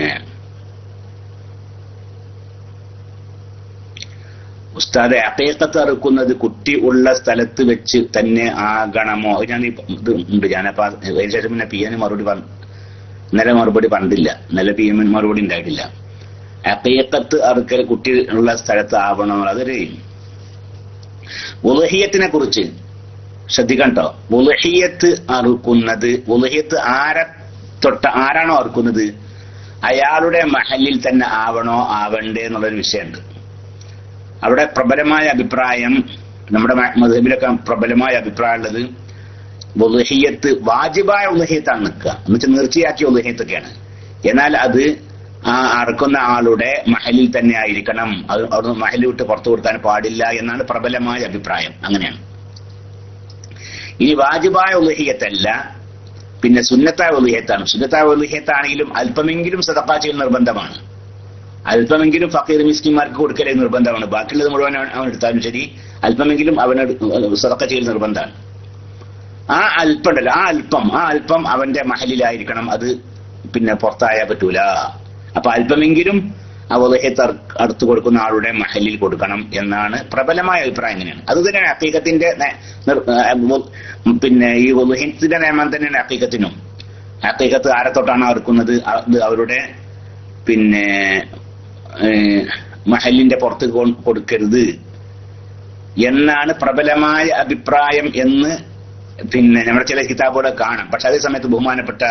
ഉസ്താദെ, അഖീഖത്ത് അറുക്കുന്നത് കുട്ടി ഉള്ള സ്ഥലത്ത് വെച്ച് തന്നെ ആകണമോ? ഞാൻ ഇത് ഉണ്ട്, ഞാനപ്പോ അതിനുശേഷം പിന്നെ PM മറുപടി ഇന്നലെ മറുപടി പറഞ്ഞില്ല. ഇന്നലെ PM മറുപടി ഉണ്ടായിട്ടില്ല. അഖീഖത്ത് അറുക്കൽ കുട്ടി ഉള്ള സ്ഥലത്ത് ആവണോ? അതൊരു ഉളുഹിയ്യത്തിനെ കുറിച്ച് ശ്രദ്ധിക്കണം കേട്ടോ. ഉളുഹിയ്യത്ത് അറുക്കുന്നത്, ഉളുഹിയ്യത്ത് ആരാണോ അറുക്കുന്നത് അയാളുടെ മഹല്ലിൽ തന്നെ ആവണോ ആവണ്ടേ എന്നുള്ളൊരു വിഷയമുണ്ട്. അവിടെ പ്രബലമായ അഭിപ്രായം, നമ്മുടെ മദ്ഹബിലൊക്കെ പ്രബലമായ അഭിപ്രായം ഉള്ളത് ഉളുഹിയ്യത്ത് വാജിബായ ഉളുഹിയ്യത്താണ് നിൽക്കുക, എന്നുവെച്ചാൽ നേർച്ചയാക്കിയ ഉളുഹിയ്യത്തൊക്കെയാണ്. എന്നാൽ അത് ആ അറുക്കുന്ന ആളുടെ മഹലിൽ തന്നെ ആയിരിക്കണം, അത് അവിടുന്ന് മഹലിൽ വിട്ട് പുറത്തു കൊടുക്കാൻ പാടില്ല എന്നാണ് പ്രബലമായ അഭിപ്രായം. അങ്ങനെയാണ്. ഇനി വാജിബായ ഉളുഹിയ്യത്തല്ല, പിന്നെ സുന്നത്തായ ഉളുഹിയ്യത്താണ്. സുന്നത്തായ ഉളുഹിയ്യത്താണെങ്കിലും അല്പമെങ്കിലും സദഖ ചെയ്യൽ നിർബന്ധമാണ്. അല്പമെങ്കിലും ഫഖീർ മിസ്കിന്മാർക്ക് കൊടുക്കലേ നിർബന്ധമാണ്. ബാക്കിയുള്ളത് മുഴുവൻ അവൻ എടുത്താലും ശരി, അല്പമെങ്കിലും അവന് സദഖ ചെയ്യൽ നിർബന്ധമാണ്. ആ അല്പം ഉണ്ടല്ലോ, ആ അല്പം അവന്റെ മഹലിലായിരിക്കണം, അത് പിന്നെ പുറത്തായാൽ പറ്റൂല. അപ്പൊ അല്പമെങ്കിലും ആ ഉളുഹിയ്യത്ത് അടുത്ത് കൊടുക്കുന്ന ആളുടെ മഹലിൽ കൊടുക്കണം എന്നാണ് പ്രബലമായ അഭിപ്രായം. എങ്ങനെയാണ്? അത് തന്നെയാണ് അഖീഖത്തിന്റെ പിന്നെ ഈ ഉളുഹിയ്യത്തിന്റെ നിയമം തന്നെയാണ് അഖീഖത്തിനും. അഖീഖത്ത് ആരെ തൊട്ടാണ് അറുക്കുന്നത് അത് അവരുടെ പിന്നെ മഹലിന്റെ പുറത്ത് കൊടുക്കരുത് എന്നാണ് പ്രബലമായ അഭിപ്രായം എന്ന് പിന്നെ നമ്മുടെ ചില കിതാബുകളെ കാണാം. പക്ഷെ അതേ സമയത്ത് ബഹുമാനപ്പെട്ട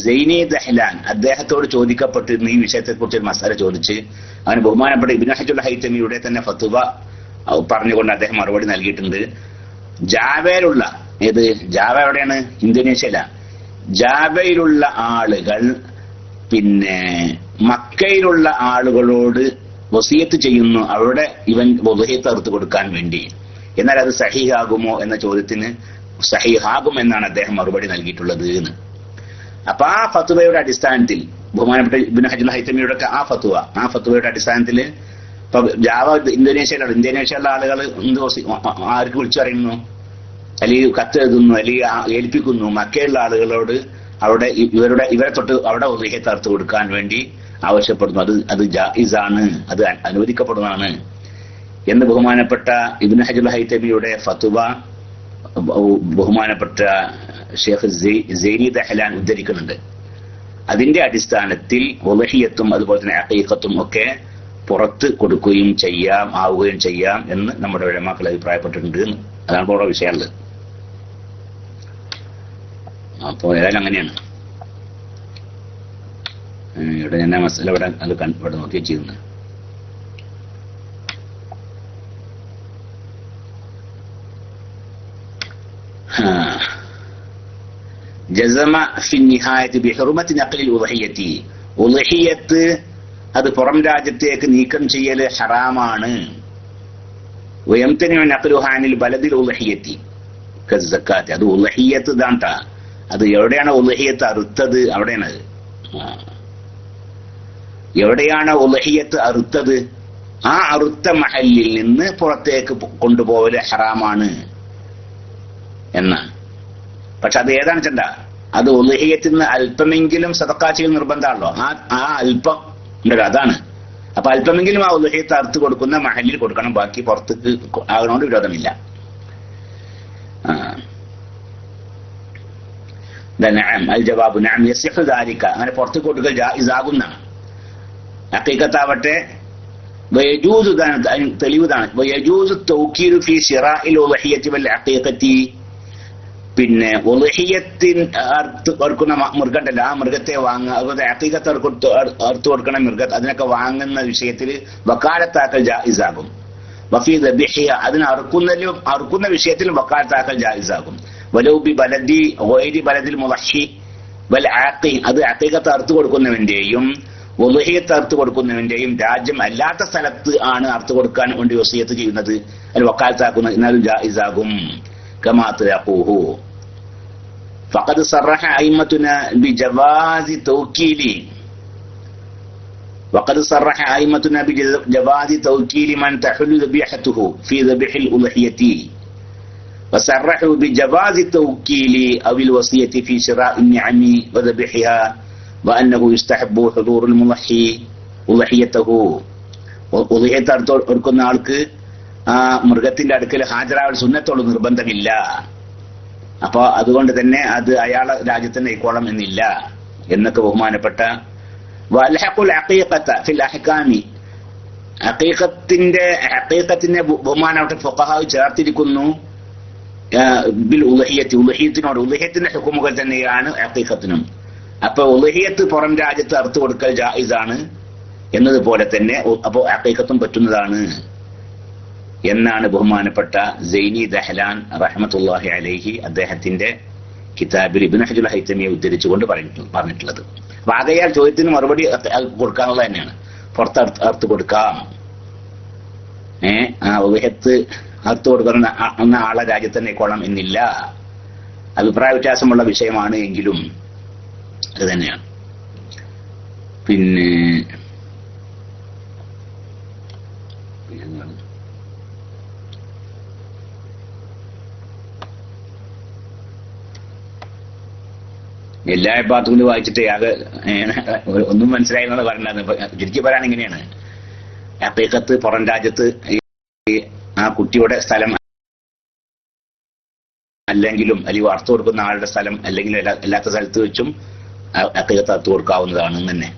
സൈനി ദഹ്ലാൻ അദ്ദേഹത്തോട് ചോദിക്കപ്പെട്ടിരുന്ന ഈ വിഷയത്തെക്കുറിച്ച് ഒരു മസാല ചോദിച്ച് അവന് ബഹുമാനപ്പെട്ട ഇബ്നു ഹജറുൽ ഹൈതമിയുടെ തന്നെ ഫത്വ പറഞ്ഞുകൊണ്ട് അദ്ദേഹം മറുപടി നൽകിയിട്ടുണ്ട്. ജാവയിലുള്ള ജാവ എവിടെയാണ്? ഇന്തോനേഷ്യയില. ജാവയിലുള്ള ആളുകൾ പിന്നെ മക്കയിലുള്ള ആളുകളോട് വസിയത്ത് ചെയ്യുന്നു അവരുടെ ഇവൻ വസിയത്ത് അറുത്ത് കൊടുക്കാൻ വേണ്ടി. എന്നാൽ അത് സഹീഹാകുമോ എന്ന ചോദ്യത്തിന് സഹീഹാകും എന്നാണ് അദ്ദേഹം മറുപടി നൽകിയിട്ടുള്ളത് എന്ന്. അപ്പൊ ആ ഫത്വയുടെ അടിസ്ഥാനത്തിൽ ബഹുമാനപ്പെട്ട ഇബ്നു ഹജറുൽ ഹൈതമിയുടെ ആ ഫത്വയുടെ അടിസ്ഥാനത്തിൽ ഇപ്പൊ ജാവ ഇന്തോനേഷ്യയിലുള്ള ആളുകൾ ആർക്ക് വിളിച്ചു പറയുന്നു, അല്ലെങ്കിൽ കത്ത് എഴുതുന്നു, അല്ലെങ്കിൽ ഏൽപ്പിക്കുന്നു മക്കയുള്ള ആളുകളോട് അവിടെ ഇവരെ തൊട്ട് അവിടെ വസിയത്ത് അറുത്ത് കൊടുക്കാൻ വേണ്ടി ആവശ്യപ്പെടുന്നു. അത് ജായിസാണ്, അത് അനുവദിക്കപ്പെടുന്നതാണ് എന്ന് ബഹുമാനപ്പെട്ട ഇബ്നു ഹജറുൽ ഹൈതമിയുടെ ഫത്വ ബഹുമാനപ്പെട്ട ഷെയ്ഖ് സൈനി ദഹ്ലാൻ ഉദ്ധരിക്കുന്നുണ്ട്. അതിന്റെ അടിസ്ഥാനത്തിൽ ഉളുഹിയ്യത്തും അതുപോലെ തന്നെ അഖീഖത്തും ഒക്കെ പുറത്ത് കൊടുക്കുകയും ആവുകയും ചെയ്യാം എന്ന് നമ്മുടെ ഉലമാക്കൾ അഭിപ്രായപ്പെട്ടിട്ടുണ്ട്. അതാണ് ഓരോ വിഷയമുള്ളത്. അപ്പോ ഏതായാലും അങ്ങനെയാണ്. ഇവിടെ ഞാൻ മസല ഇവിടെ നോക്കി ചെയ്യുന്നത്. ജസമ ഫി നിഹായത്തി ബിഹുർമത്തി നഖ്ലിൽ ഉദ്ഹിയത്തി, ഉദ്ഹിയത്ത് അത് പുറം രാജ്യത്തേക്ക് നീക്കം ചെയ്യല് ഹറാമാണ്. വയംതനിഉ നഖ്ലുഹാ അനിൽ ബലദിൽ ഉദ്ഹിയത്തി കസ്സക്കാത്ത്, അത് ഉദ്ഹിയത്ത് ദാണ്ട, അത് എവിടെയാണ് ഉദ്ഹിയത്ത് അറുത്തത് അവിടെയാണ്. എവിടെയാണ് ഉദ്ഹിയത്ത് അറുത്തത് ആ അറുത്ത മഹല്ലിൽ നിന്ന് പുറത്തേക്ക് കൊണ്ടുപോകല് ഹറാമാണ് എന്നാണ്. പക്ഷെ അത് ഏതാണ് ചെണ്ട, അത് ഉദ്ഹിയത്തിൽ നിന്ന് അല്പമെങ്കിലും സദഖ ചെയ്യൽ നിർബന്ധമാണല്ലോ. ആ അല്പം ഉണ്ടല്ലോ, അതാണ്. അപ്പൊ അല്പമെങ്കിലും ആ ഉദ്ഹിയത്ത് അറുത്ത് കൊടുക്കുന്ന മഹല്ലിൽ കൊടുക്കണം, ബാക്കി പുറത്തേക്ക് ആകണോണ്ട് വിരോധമില്ല. അൽ-ജവാബു നഅം യസിഹു ദാലിക, അങ്ങനെ പുറത്ത് കൊടുക്കൽ ജായിസാകുന്നതാണ്. ഹഖീഖത്താവട്ടെ വയജൂസു, തെളിവുതാണ്. വയജൂസു തൗക്കീലു ഫീ ശിറാഇൽ ഉദ്ഹിയത്തി വൽ ഹഖീഖത്തി, പിന്നെ ഉദ്ഹിയത്തിൻ അറുത്ത് കൊടുക്കുന്ന മൃഗണ്ടല്ലോ, ആ മൃഗത്തെ വാങ്ങുക, അതുപോലെ ഹഖീഖത്ത് അറുത്ത് കൊടുക്കുന്ന മൃഗം, അതിനൊക്കെ വാങ്ങുന്ന വിഷയത്തിൽ വക്കാലത്താക്കൽ ജായിസാകും. വഫീ ദബിഹിയ, അതിന് അറുക്കുന്ന വിഷയത്തിൽ വക്കാലത്താക്കൽ ജായിസാകും. വലൗ ബി ബലദി ഗൈരി ബലദിൽ മുളഹി വൽ ആഖി, അത് ഹഖീഖത്ത് അറുത്ത് കൊടുക്കുന്നവന്റെയും ഉദ്ഹിയത്ത് അറുത്ത് കൊടുക്കുന്നവന്റെയും രാജ്യം അല്ലാത്ത സ്ഥലത്ത് ആണ് അറുത്ത് കൊടുക്കാൻ വേണ്ടി വസിയത്ത് ചെയ്യുന്നത്, അതിൽ വക്കാലത്താക്കുന്നത്, എന്നാലും ജായിസാകും. കമാ തഖൂഹു ഫഖദ് സറഹ അയിമത്തുനാ ബിജവാസി തൗക്കീലി, وقد صرح أئمتنا بجواز توكيل من تحل ذبيحته في ذبح الأضحية، وصرحوا بجواز التوكيل أو الوصية في شراء النعم وذبحها، وأنه يستحب حضور المضحي أضحيته. ഉദ്ഹിയത്ത് എടുക്കുന്ന ആൾക്ക് ആ മൃഗത്തിന്റെ അടുക്കൽ ഹാജരാവൽ സുന്നത്തുള്ള നിർബന്ധമില്ല. അപ്പൊ അതുകൊണ്ട് തന്നെ അത് അയാളെ രാജ്യത്തിന് കൈക്കോളം എന്നില്ല എന്നൊക്കെ ബഹുമാനപ്പെട്ട വൽഹഖുൽ ഹഖീഖത ഫിൽ അഹ്കാമി, ഹഖീഖത്തിനെ ബഹുമാനപ്പെട്ട ഫുഖഹാ ചേർത്തിരിക്കുന്നു ബിൽ ഉദ്ഹിയത്തി, ഉദ്ഹിയത്തിനോട്. ഉദ്ഹിയത്തിന്റെ ഹുക്മുകൾ തന്നെയാണ് ഹഖീഖത്തിനും. അപ്പൊ ഉദ്ഹിയത്ത് പുറം രാജ്യത്ത് അറുത്ത് കൊടുക്കൽ ജായിസാണ് എന്നതുപോലെ തന്നെ അപ്പോ ഹഖീഖത്തും പറ്റുന്നതാണ് എന്നാണ് ബഹുമാനപ്പെട്ട സൈനി ദഹ്ലാൻ റഹ്മത്തുള്ളാഹി അലൈഹി അദ്ദേഹത്തിന്റെ കിതാബിൽ ഇബ്നു ഹജറുൽ ഹൈതമിയെ ഉദ്ധരിച്ചുകൊണ്ട് പറഞ്ഞിട്ടുള്ളത്. അപ്പൊ ആകയാൽ ചോദ്യത്തിന് മറുപടി കൊടുക്കാനുള്ളത് തന്നെയാണ്, പുറത്ത് അറുത്ത് കൊടുക്കാം. ഉദ്ഹിയത്ത് അറുത്ത് കൊടുക്കുന്ന ആളെ രാജ്യത്ത് തന്നെ കൊള്ളാം എന്നില്ല. അഭിപ്രായ വ്യത്യാസമുള്ള വിഷയമാണ് എങ്കിലും അത് തന്നെയാണ്. പിന്നെ എല്ലാ ഭാഗത്തും വായിച്ചിട്ട് ആകെ ഒന്നും മനസ്സിലായി എന്നാണ് പറഞ്ഞത്. ചുരുക്കി പറയാൻ ഇങ്ങനെയാണ്, ഹഖീഖത്ത് പുറം രാജ്യത്ത് ആ കുട്ടിയുടെ സ്ഥലം അല്ലെങ്കിലും, അല്ലെങ്കിൽ അറുത്ത് കൊടുക്കുന്ന ആളുടെ സ്ഥലം അല്ലെങ്കിൽ അല്ലാത്ത സ്ഥലത്ത് വെച്ചും ഹഖീഖത്ത് അറുത്ത് കൊടുക്കാവുന്നതാണ് തന്നെ.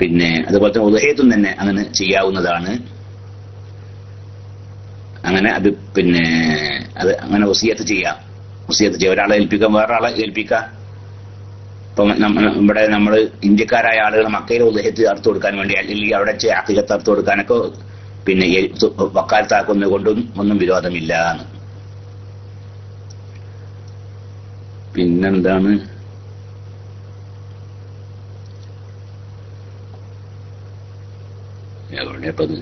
പിന്നെ അതുപോലെ തന്നെ ഉദ്ഹിയത്തും തന്നെ അങ്ങനെ ചെയ്യാവുന്നതാണ്. അങ്ങനെ അത് പിന്നെ അത് അങ്ങനെ വസിയത്ത് ചെയ്യാം. ഒരാളെ ഏൽപ്പിക്കാം, വേറൊരാളെ ഏൽപ്പിക്കാം. ഇപ്പൊ ഇവിടെ നമ്മൾ ഇന്ത്യക്കാരായ ആളുകൾ മക്കയിലെ ഉദ്ഹിയത്ത് അറുത്ത് കൊടുക്കാൻ വേണ്ടി അല്ലെങ്കിൽ അവിടെ ഹഖീഖത്ത് അറുത്ത് കൊടുക്കാനൊക്കെ പിന്നെ വക്കാലത്താക്കുന്നത് കൊണ്ടും ഒന്നും വിരോധമില്ല. പിന്നെന്താണ്, എവിടെയപ്പത്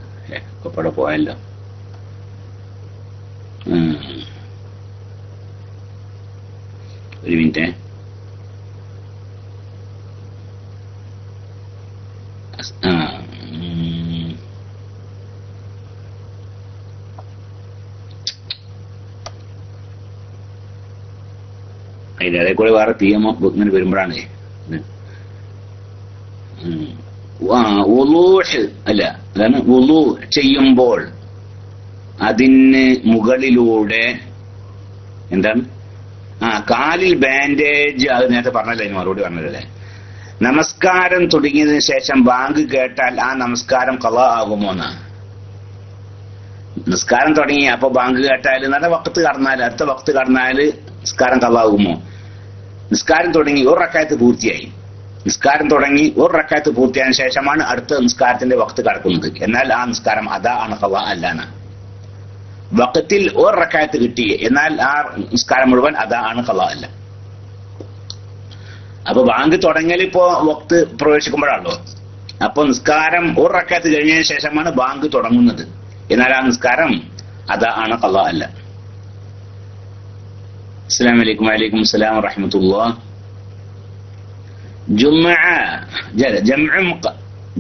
ഒപ്പടെ പോയല്ലോ. ഒരു മിനിറ്റ്. അതിൻ്റെ കൂടെ വേറെ PM ഇങ്ങനെ വരുമ്പോഴാണ് വുളൂഹ് അല്ല, അതാണ് വുളൂ ചെയ്യുമ്പോൾ അതിന് മുകളിലൂടെ എന്താണ് കാലിൽ ബാൻഡേജ്, അത് നേരത്തെ പറഞ്ഞല്ലേ, അതിന് മറുപടി പറഞ്ഞതല്ലേ. നമസ്കാരം തുടങ്ങിയതിനു ശേഷം ബാങ്ക് കേട്ടാൽ ആ നമസ്കാരം ഖളാ ആകുമോ എന്നാ. നിസ്കാരം തുടങ്ങി അപ്പൊ ബാങ്ക് കേട്ടാൽ നല്ല വഖത്ത് കടന്നാൽ, അടുത്ത വഖത്ത് കടന്നാൽ നിസ്കാരം ഖളാ ആകുമോ? നിസ്കാരം തുടങ്ങി ഒരു റക്അത്ത് പൂർത്തിയായി, നിസ്കാരം തുടങ്ങി ഒരു റക്അത്ത് പൂർത്തിയായതിനു ശേഷമാണ് അടുത്ത നിസ്കാരത്തിന്റെ വഖത്ത് കടക്കുന്നത്. എന്നാൽ ആ നിസ്കാരം അദാ ആണ്, ഖളാ അല്ലാന്ന. വഖത്തിൽ ഒരു റക്അത്ത് കിട്ടി, എന്നാൽ ആ നിസ്കാരം മുഴുവൻ അതാണ് ഖളാ അല്ല. അപ്പൊ ബാങ്ക് തുടങ്ങൽ ഇപ്പോ വഖത്ത് പ്രവേശിക്കുമ്പോഴാണല്ലോ. അപ്പൊ നിസ്കാരം ഒരു റക്അത്ത് കഴിഞ്ഞതിന് ശേഷമാണ് ബാങ്ക് തുടങ്ങുന്നത്, എന്നാൽ ആ നിസ്കാരം അതാണ് ഖളാ അല്ല. അസ്സലാമു അലൈക്കും. വഅലൈക്കും അസ്സലാം വറഹ്മത്തുള്ളാഹ്.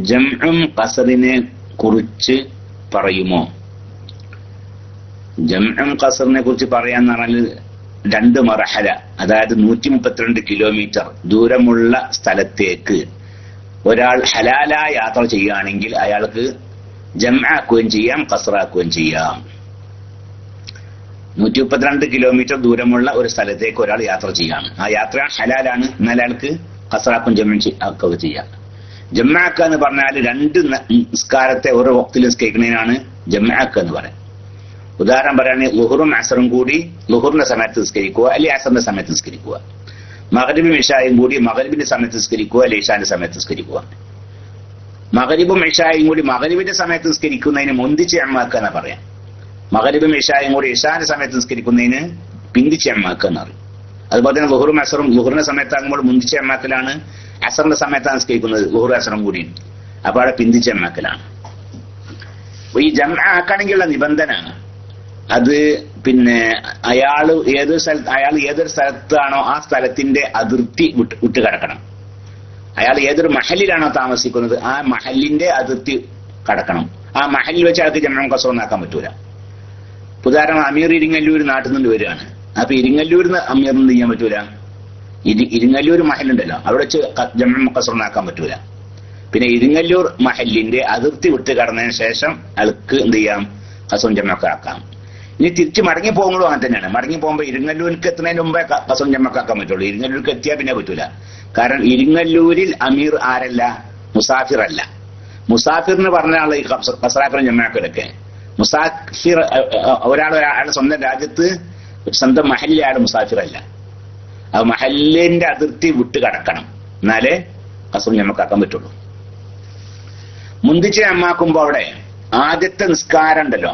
ജംഉം ഖസറിനെ കുറിച്ച് പറയുമോ? ജംഉം ഖസറിനെ കുറിച്ച് പറയാന്ന് പറഞ്ഞാൽ 2 മർഹല, അതായത് 132 കിലോമീറ്റർ ദൂരമുള്ള സ്ഥലത്തേക്ക് ഒരാൾ ഹലാലായ യാത്ര ചെയ്യുകയാണെങ്കിൽ അയാൾക്ക് ജംആക്കുകയും ചെയ്യാം, ഖസറാക്കുകയും ചെയ്യാം. 132 കിലോമീറ്റർ ദൂരമുള്ള ഒരു സ്ഥലത്തേക്ക് ഒരാൾ യാത്ര ചെയ്യാണ്, ആ യാത്ര ഹലാലാണ്, എന്നാൽ അയാൾക്ക് ഖസറാക്കും ജംആക്കുകയും ചെയ്യാം. ജംആക്കുക എന്ന് പറഞ്ഞാൽ 2 നിസ്കാരത്തെ ഒരു വഖത്തിൽ നിസ്കരിക്കുന്നതിനാണ് ജംആക്കുക എന്ന് പറയാം. ഉദാഹരണം പറയുകയാണെങ്കിൽ ളുഹറും അസറും കൂടി ളുഹറിന്റെ സമയത്ത് നിസ്കരിക്കുക, അല്ലെങ്കിൽ അസറിന്റെ സമയത്ത് നിസ്കരിക്കുക. മഗ്രിബും ഇശായും കൂടി മഗ്രിബിന്റെ സമയത്ത് നിസ്കരിക്കുക, അല്ലെങ്കിൽ ഇശാന്റെ സമയത്ത് നിസ്കരിക്കുക. മഗ്രിബും ഇശായും കൂടി മഗ്രിബിന്റെ സമയത്ത് നിസ്കരിക്കുന്നതിന് മുന്തിച്ച് ജംആക്കുക എന്ന് പറയാം. മഗ്രിബും ഇശായും കൂടി ഇശാന്റെ സമയത്ത് നിസ്കരിക്കുന്നതിന് പിന്തിച്ച് ജംആക്കുക എന്ന് പറയും. അതുപോലെ തന്നെ ളുഹറും അസറും ളുഹറിന്റെ സമയത്താകുമ്പോൾ മുന്തിച്ച് ജംആക്കലാണ്, അസറിന്റെ സമയത്താണ് നിസ്കരിക്കുന്നത് ളുഹറും അസറും കൂടി, അപ്പോൾ അവിടെ പിന്തിച്ച് ജംആക്കലാണ്. അപ്പൊ ഈ ജംആക്കണമെങ്കിലുള്ള നിബന്ധന അത് പിന്നെ അയാൾ ഏതൊരു സ്ഥലത്താണോ ആ സ്ഥലത്തിന്റെ അതിർത്തി വിട്ട് കടക്കണം. അയാൾ ഏതൊരു മഹലിലാണോ താമസിക്കുന്നത് ആ മഹലിന്റെ അതിർത്തി കടക്കണം. ആ മഹലിൽ വെച്ച് അയാൾക്ക് ജംഉം ഖസറും ആക്കാൻ പറ്റൂല. ഉദാഹരണം അമീർ ഇരിങ്ങല്ലൂർ നാട്ടിൽ നിന്ന് വരികയാണ്, അപ്പൊ ഇരിങ്ങല്ലൂരിന്ന് അമീറിന് എന്ത് ചെയ്യാൻ പറ്റൂല? ഇരിങ്ങല്ലൂർ മഹലുണ്ടല്ലോ, അവിടെ വെച്ച് ജംഉം ഖസറും ആക്കാൻ പറ്റൂല. പിന്നെ ഇരിങ്ങല്ലൂർ മഹലിന്റെ അതിർത്തി വിട്ട് കടന്നതിന് ശേഷം അയാൾക്ക് എന്ത് ചെയ്യാം? ഖസറും ജംഉം ആക്കാം. ഇനി തിരിച്ച് മടങ്ങി പോകുമ്പോഴും അങ്ങനെ തന്നെയാണ്. മടങ്ങി പോകുമ്പോൾ ഇരിങ്ങല്ലൂർക്ക് എത്തുന്നതിന് മുമ്പേ ഖസറും ജംഉം ആക്കാൻ പറ്റുള്ളൂ. ഇരിങ്ങല്ലൂർക്ക് എത്തിയാൽ പിന്നെ പറ്റൂല. കാരണം ഇരിങ്ങല്ലൂരിൽ അമീർ ആരല്ല? മുസാഫിർ അല്ല. മുസാഫിറിന് പറഞ്ഞ ആള് ഈ ഖസറാക്കലും ജംആക്കലൊക്കെ. മുസാഫിർ ഒരാളുടെ സ്വന്തം രാജ്യത്ത് സ്വന്തം മഹലിലെ ആള് മുസാഫിർ അല്ല. അത് മഹലിന്റെ അതിർത്തി വിട്ട് കടക്കണം, എന്നാലേ ഖസറും ജംഉം ആക്കാൻ പറ്റുള്ളൂ. മുന്തിച്ച് ജംആക്കുമ്പോ അവിടെ ആദ്യത്തെ നിസ്കാരം ഉണ്ടല്ലോ,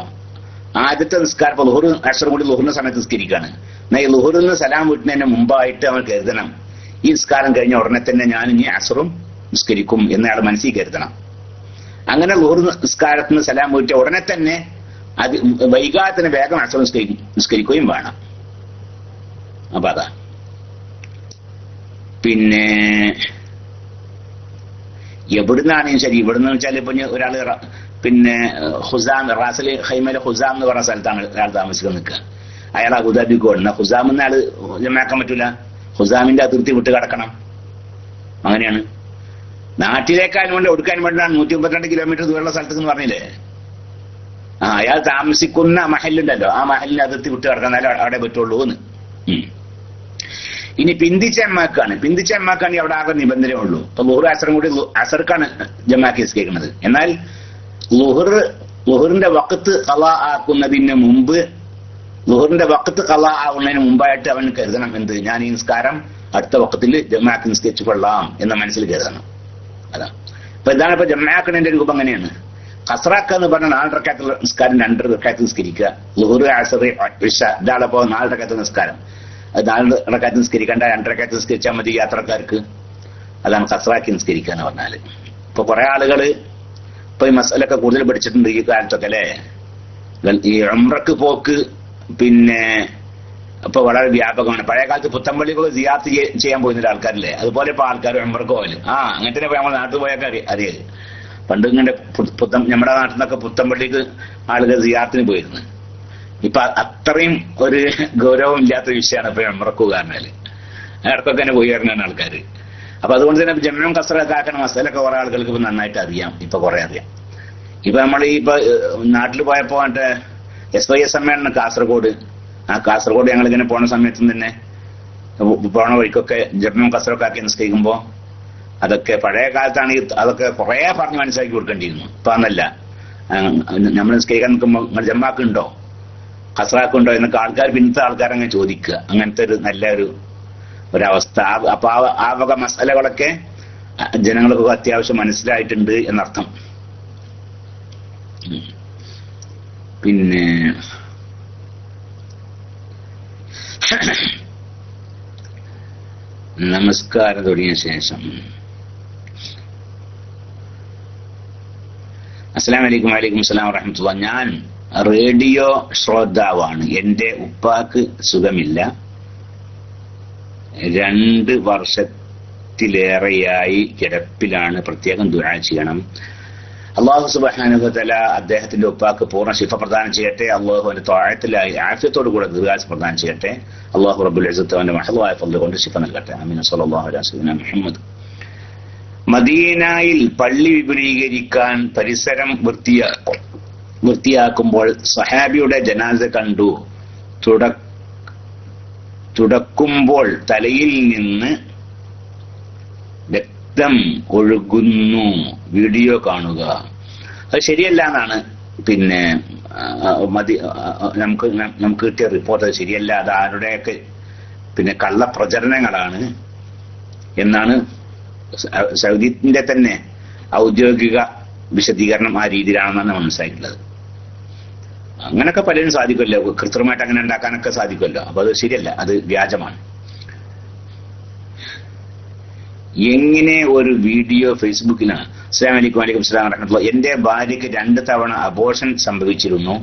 ആദ്യത്തെ നിസ്കാരം ഇപ്പൊ ളുഹർ അസർ കൂടി ളുഹറിന്റെ സമയത്ത് നിസ്കരിക്കുകയാണ്. എന്നാൽ ഈ ളുഹറിൽ നിന്ന് സലാം വീട്ടുന്നതിന് മുമ്പായിട്ട് അവൻ കരുതണം, ഈ നിസ്കാരം കഴിഞ്ഞ ഉടനെ തന്നെ ഞാൻ ഇനി അസറും നിസ്കരിക്കും എന്നയാൾ മനസ്സിൽ കരുതണം. അങ്ങനെ ളുഹർ നിസ്കാരത്തിന് സലാം വീട്ടിയ ഉടനെ തന്നെ അത് വൈകാത്തിന് വേഗം അസർ നിസ്കരിക്കുകയും വേണം. അപ്പൊ അതാ. പിന്നെ എവിടുന്നാണെങ്കിലും ശരി, ഇവിടുന്ന് വെച്ചാൽ ഇപ്പൊ ഒരാള് പിന്നെ ഹുസാം റാസൽ ഹൈമയിലെ ഹുസാം എന്ന് പറഞ്ഞ സ്ഥലത്താണ് ഒരാൾ താമസിക്കാൻ നിൽക്കുക. അയാൾ അബുദാബിക്ക് പോകണം, ഹുസാം എന്ന ആള് ജമാക്കാൻ പറ്റൂല, ഹുസാമിന്റെ അതിർത്തി വിട്ട് കടക്കണം. അങ്ങനെയാണ്. നാട്ടിലേക്കാനും കൊണ്ട് ഒടുക്കാനും വേണ്ടിയാണ് 132 കിലോമീറ്റർ ദൂരമുള്ള സ്ഥലത്ത് എന്ന് പറഞ്ഞില്ലേ. അയാൾ താമസിക്കുന്ന മഹലുണ്ടല്ലോ, ആ മഹലിന്റെ അതിർത്തി വിട്ട് കടക്കാന്നാലും അവിടെ പറ്റുള്ളൂ എന്ന്. ഇനി പിന്തിച്ച ജംആക്കാണ്. പിന്തിച്ച ജംആക്കാണെങ്കിൽ അവിടെ ആകെ നിബന്ധനയേ ഉള്ളൂ. അപ്പൊ ളുഹർ അസറും കൂടി അസർക്കാണ് ജമാക്കി നിസ്കരിക്കുന്നത്. എന്നാൽ ളുഹറിന്റെ വഖത്ത് ഖളാ ആക്കുന്നതിന് മുമ്പ്, ളുഹറിന്റെ വഖത്ത് ഖളാ ആവുന്നതിന് മുമ്പായിട്ട് അവൻ കരുതണം എന്ത്? ഞാൻ ഈ നിസ്കാരം അടുത്ത വഖത്തിൽ ജമാഅത്ത് നിസ്കരിച്ചു കൊള്ളാം എന്ന മനസ്സിൽ കരുതണം. അതാ. അപ്പൊ ഇതാണ് ഇപ്പൊ ജമാഅത്തിന്റെ രൂപം അങ്ങനെയാണ്. ഖസറാക്ക എന്ന് പറഞ്ഞാൽ 4 റക്അത്ത് നിസ്കാരം 2 റക്അത്ത് നിസ്കരിക്കുക. ളുഹർ അസർ ഇശ ഇതാളപ്പോ 4 റക്അത്ത് നിസ്കാരം. 4 റക്അത്ത് നിസ്കരിക്കേണ്ട 2 റക്അത്ത് നിസ്കരിച്ചാൽ മതി യാത്രക്കാർക്ക്. അതാണ് ഖസറാക്കി നിസ്കരിക്കുക എന്ന് പറഞ്ഞാല്. ഇപ്പൊ കുറെ ആളുകള് ഇപ്പൊ ഈ മസലൊക്കെ കൂടുതൽ പഠിച്ചിട്ടുണ്ട് ഈ കാലത്തൊക്കെ അല്ലെ. ഈ ഉംറക്ക് പോക്ക് പിന്നെ ഇപ്പൊ വളരെ വ്യാപകമാണ്. പഴയ കാലത്ത് പുത്തമ്പള്ളികൾ സിയാറത്ത് ചെയ്യാൻ പോയിരുന്ന ആൾക്കാരില്ലേ, അതുപോലെ ഇപ്പൊ ആൾക്കാർ ഉംറക്ക് പോകല്. അങ്ങനെ തന്നെ നമ്മുടെ നാട്ടിൽ പോയൊക്കെ അറിയാം. പണ്ട് ഇങ്ങനെ നമ്മുടെ നാട്ടിൽ നിന്നൊക്കെ പുത്തമ്പള്ളിക്ക് ആളുകൾ സിയാറത്തിന് പോയിരുന്നു. ഇപ്പൊ അത്രയും ഒരു ഗൗരവം ഇല്ലാത്ത വിഷയമാണ് ഇപ്പൊ ഉംറക്ക് പറഞ്ഞാല്. ഇടക്കൊക്കെ തന്നെ പോയി വരുന്നതാണ് ആൾക്കാർ. അപ്പൊ അതുകൊണ്ട് തന്നെ ജംഉം ഖസറൊക്കെ ആക്കണ മസലൊക്കെ കുറെ ആളുകൾക്ക് ഇപ്പൊ നന്നായിട്ട് അറിയാം. ഇപ്പൊ കുറെ അറിയാം. ഇപ്പൊ നമ്മൾ ഇപ്പൊ നാട്ടിൽ പോയപ്പോ മറ്റേ SYS സമ്മേളനം കാസർഗോഡ്, ആ കാസർഗോഡ് ഞങ്ങൾ ഇങ്ങനെ പോണ സമയത്തും തന്നെ പോണ വഴിക്കൊക്കെ ജംഉം ഖസറൊക്കെ ആക്കി നിസ്കരിക്കുമ്പോ അതൊക്കെ പഴയ കാലത്താണെങ്കിൽ അതൊക്കെ കുറെ പറഞ്ഞ് മനസ്സിലാക്കി കൊടുക്കേണ്ടിയിരുന്നു. ഇപ്പൊ അന്നല്ല. നമ്മൾ നിസ്കരിക്കാൻ നിൽക്കുമ്പോൾ നിങ്ങൾ ജംആക്കുണ്ടോ ഖസറാക്കുണ്ടോ എന്നൊക്കെ ആൾക്കാർ പിന്നത്തെ ആൾക്കാരങ്ങനെ ചോദിക്കുക. അങ്ങനത്തെ ഒരു നല്ലൊരു ഒരവസ്ഥ. അപ്പൊ ആ വക മസലകളൊക്കെ ജനങ്ങൾക്കൊക്കെ അത്യാവശ്യം മനസ്സിലായിട്ടുണ്ട് എന്നർത്ഥം. പിന്നെ നമസ്കാരം തുടങ്ങിയ ശേഷം അസ്സലാമു അലൈക്കും. വലൈക്കും അസ്സലാം വറഹ്മത്തുള്ളാഹി. ഞാൻ റേഡിയോ ശ്രോതാവാണ്. എന്റെ ഉപ്പാക്ക് സുഖമില്ല. 2 വർഷത്തിലേറെയായി കിടപ്പിലാണ്. പ്രത്യേകം ദുആ ചെയ്യണം. അല്ലാഹു സുബ്ഹാനഹു വ തആല അദ്ദേഹത്തിന്റെ ഉപ്പാക്ക് പൂർണ്ണ ശിഫ പ്രദാനം ചെയ്യട്ടെ. അല്ലാഹുവിന്റെ ത്വാഅത്തിലായി ആഫിയത്തോടു കൂടെ ദീർഘായുസ്സ് പ്രദാനം ചെയ്യട്ടെ. അല്ലാഹു റബ്ബുൽ ഇസ്സത്ത് അവന്റെ മഹ്ളായ ഫضل കൊണ്ട് ശിഫ നൽകട്ടെ. ആമീൻ. സ്വല്ലല്ലാഹു അലൈഹി വസല്ലം മുഹമ്മദ്. മദീനയിൽ പള്ളി വിപുലീകരിക്കാൻ പരിസരം വൃത്തിയാക്കുമ്പോൾ സഹാബിയുടെ ജനാസ കണ്ടു. തുടക്കുമ്പോൾ തലയിൽ നിന്ന് രക്തം ഒഴുകുന്നു. വീഡിയോ കാണുക. അത് ശരിയല്ല എന്നാണ് പിന്നെ നമുക്ക് കിട്ടിയ റിപ്പോർട്ട്. അത് ശരിയല്ല, അത് ആരുടെയൊക്കെ പിന്നെ കള്ളപ്രചരണങ്ങളാണ് എന്നാണ് സൗദിന്റെ തന്നെ ഔദ്യോഗിക വിശദീകരണം. ആ രീതിയിലാണെന്നാണ് മനസ്സിലായിട്ടുള്ളത്. അങ്ങനൊക്കെ പലരും സാധിക്കുമല്ലോ, കൃത്രിമമായിട്ട് അങ്ങനെ ഉണ്ടാക്കാനൊക്കെ സാധിക്കുമല്ലോ. അപ്പൊ അത് ശരിയല്ല, അത് വ്യാജമാണ്. എങ്ങനെ ഒരു വീഡിയോ ഫേസ്ബുക്കിലാണ്. അസ്സലാമു അലൈക്കും. വലൈക്കും അസ്സലാം വറഹ്മത്തുള്ളാഹി. എന്റെ ഭാര്യയ്ക്ക് 2 തവണ അബോർഷൻ സംഭവിച്ചിരുന്നു.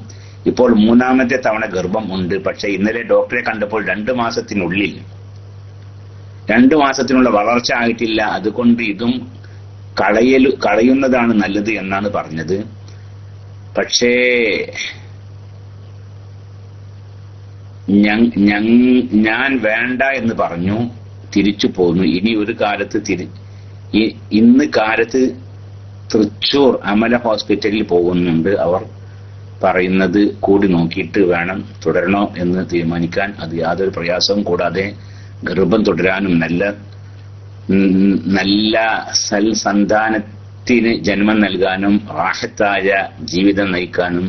ഇപ്പോൾ 3ാമത്തെ തവണ ഗർഭം ഉണ്ട്. പക്ഷെ ഇന്നലെ ഡോക്ടറെ കണ്ടപ്പോൾ 2 മാസത്തിനുള്ള വളർച്ച ആയിട്ടില്ല. അതുകൊണ്ട് ഇതും കളയുന്നതാണ് നല്ലത് എന്നാണ് പറഞ്ഞത്. പക്ഷേ ഞാൻ വേണ്ട എന്ന് പറഞ്ഞു, തിരിച്ചു പോന്നു. ഇന്ന് കാലത്ത് തൃശ്ശൂർ അമല ഹോസ്പിറ്റലിൽ പോകുന്നുണ്ട്. അവർ പറയുന്നത് കൂടി നോക്കിയിട്ട് വേണം തുടരണോ എന്ന് തീരുമാനിക്കാൻ. അത് യാതൊരു പ്രയാസവും കൂടാതെ ഗർഭം തുടരാനും നല്ല സൽസന്താനത്തിന് ജന്മം നൽകാനും റാഹത്തായ ജീവിതം നയിക്കാനും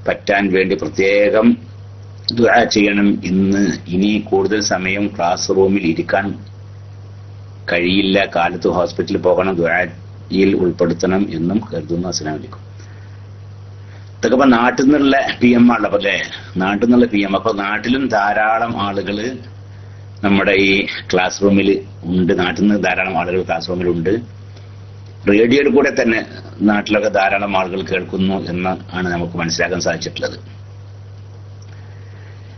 പറ്റാൻ വേണ്ടി പ്രത്യേകം ദുആ ചെയ്യണം. ഇനി കൂടുതൽ സമയം ക്ലാസ് റൂമിൽ ഇരിക്കാൻ കഴിയില്ല. കാലത്ത് ഹോസ്പിറ്റലിൽ പോകണം. ദുആയിൽ ഉൾപ്പെടുത്തണം എന്നും കരുതുന്നു. അസ്സലാമു അലൈക്കും. ഇതൊക്കെ ഇപ്പൊ നാട്ടിൽ നിന്നുള്ള PM ആണല്ലോ അല്ലേ? നാട്ടിൽ നിന്നുള്ള PM. അപ്പൊ നാട്ടിലും ധാരാളം ആളുകൾ നമ്മുടെ ഈ ക്ലാസ് റൂമിൽ ഉണ്ട്. നാട്ടിൽ നിന്ന് ധാരാളം ആളുകൾ ക്ലാസ് റൂമിലുണ്ട്. റേഡിയോയിൽ കൂടെ തന്നെ നാട്ടിലൊക്കെ ധാരാളം ആളുകൾ കേൾക്കുന്നു എന്നാണ് നമുക്ക് മനസ്സിലാക്കാൻ സാധിച്ചിട്ടുള്ളത്.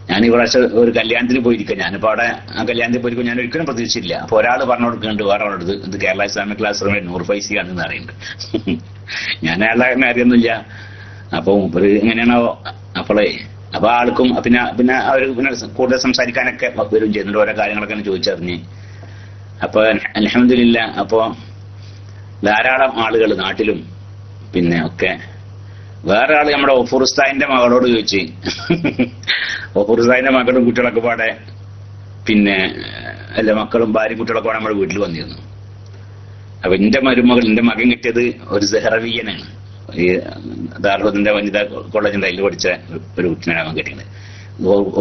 ഞാൻ ഈ പ്രാവശ്യം ഒരു കല്യാണത്തിന് പോയിരിക്കുക. ഞാനിപ്പോൾ അവിടെ ആ കല്യാണത്തിൽ പോയിരിക്കും. ഞാൻ ഒരിക്കലും പ്രതീക്ഷിച്ചില്ല. അപ്പൊ ഒരാൾ പറഞ്ഞു കൊടുക്കുന്നുണ്ട് വേറെ ആളോട്, ഇത് കേരള ഇസ്ലാമിക് ക്ലാസ് റൂമിൽ 100 പൈസയാണെന്ന് അറിയുന്നുണ്ട്. ഞാൻ അയാളെ അറിയുന്നില്ല. അപ്പൊ ഒരു എങ്ങനെയാണോ അപ്പൊ ആൾക്കും പിന്നെ അവർ കൂടുതൽ സംസാരിക്കാനൊക്കെ വരും ചെയ്യുന്നുണ്ട്. ഓരോ കാര്യങ്ങളൊക്കെ ചോദിച്ചറിഞ്ഞ്. അപ്പൊ അൽഹംദുലില്ലാ അപ്പൊ ധാരാളം ആളുകൾ നാട്ടിലും പിന്നെ ഒക്കെ. വേറെ ആള് നമ്മുടെ ഒഫുറുസ്താദിന്റെ മകളോട് ചോദിച്ച്, ഒഫുറുസ്താദിന്റെ മക്കളും കുട്ടികളൊക്കെ പാടെ പിന്നെ മക്കളും ഭാര്യയും കുട്ടികളൊക്കെ പാടെ നമ്മുടെ വീട്ടിൽ വന്നിരുന്നു. അപ്പൊ എന്റെ മകൻ കിട്ടിയത് ഒരു സെഹറവിയനാണ്. ഈ ദാർഹുദിന്റെ വനിതാ കോളേജിന്റെ അതിൽ പഠിച്ച ഒരു കുട്ടിനാണ് അവൻ കിട്ടിയത്.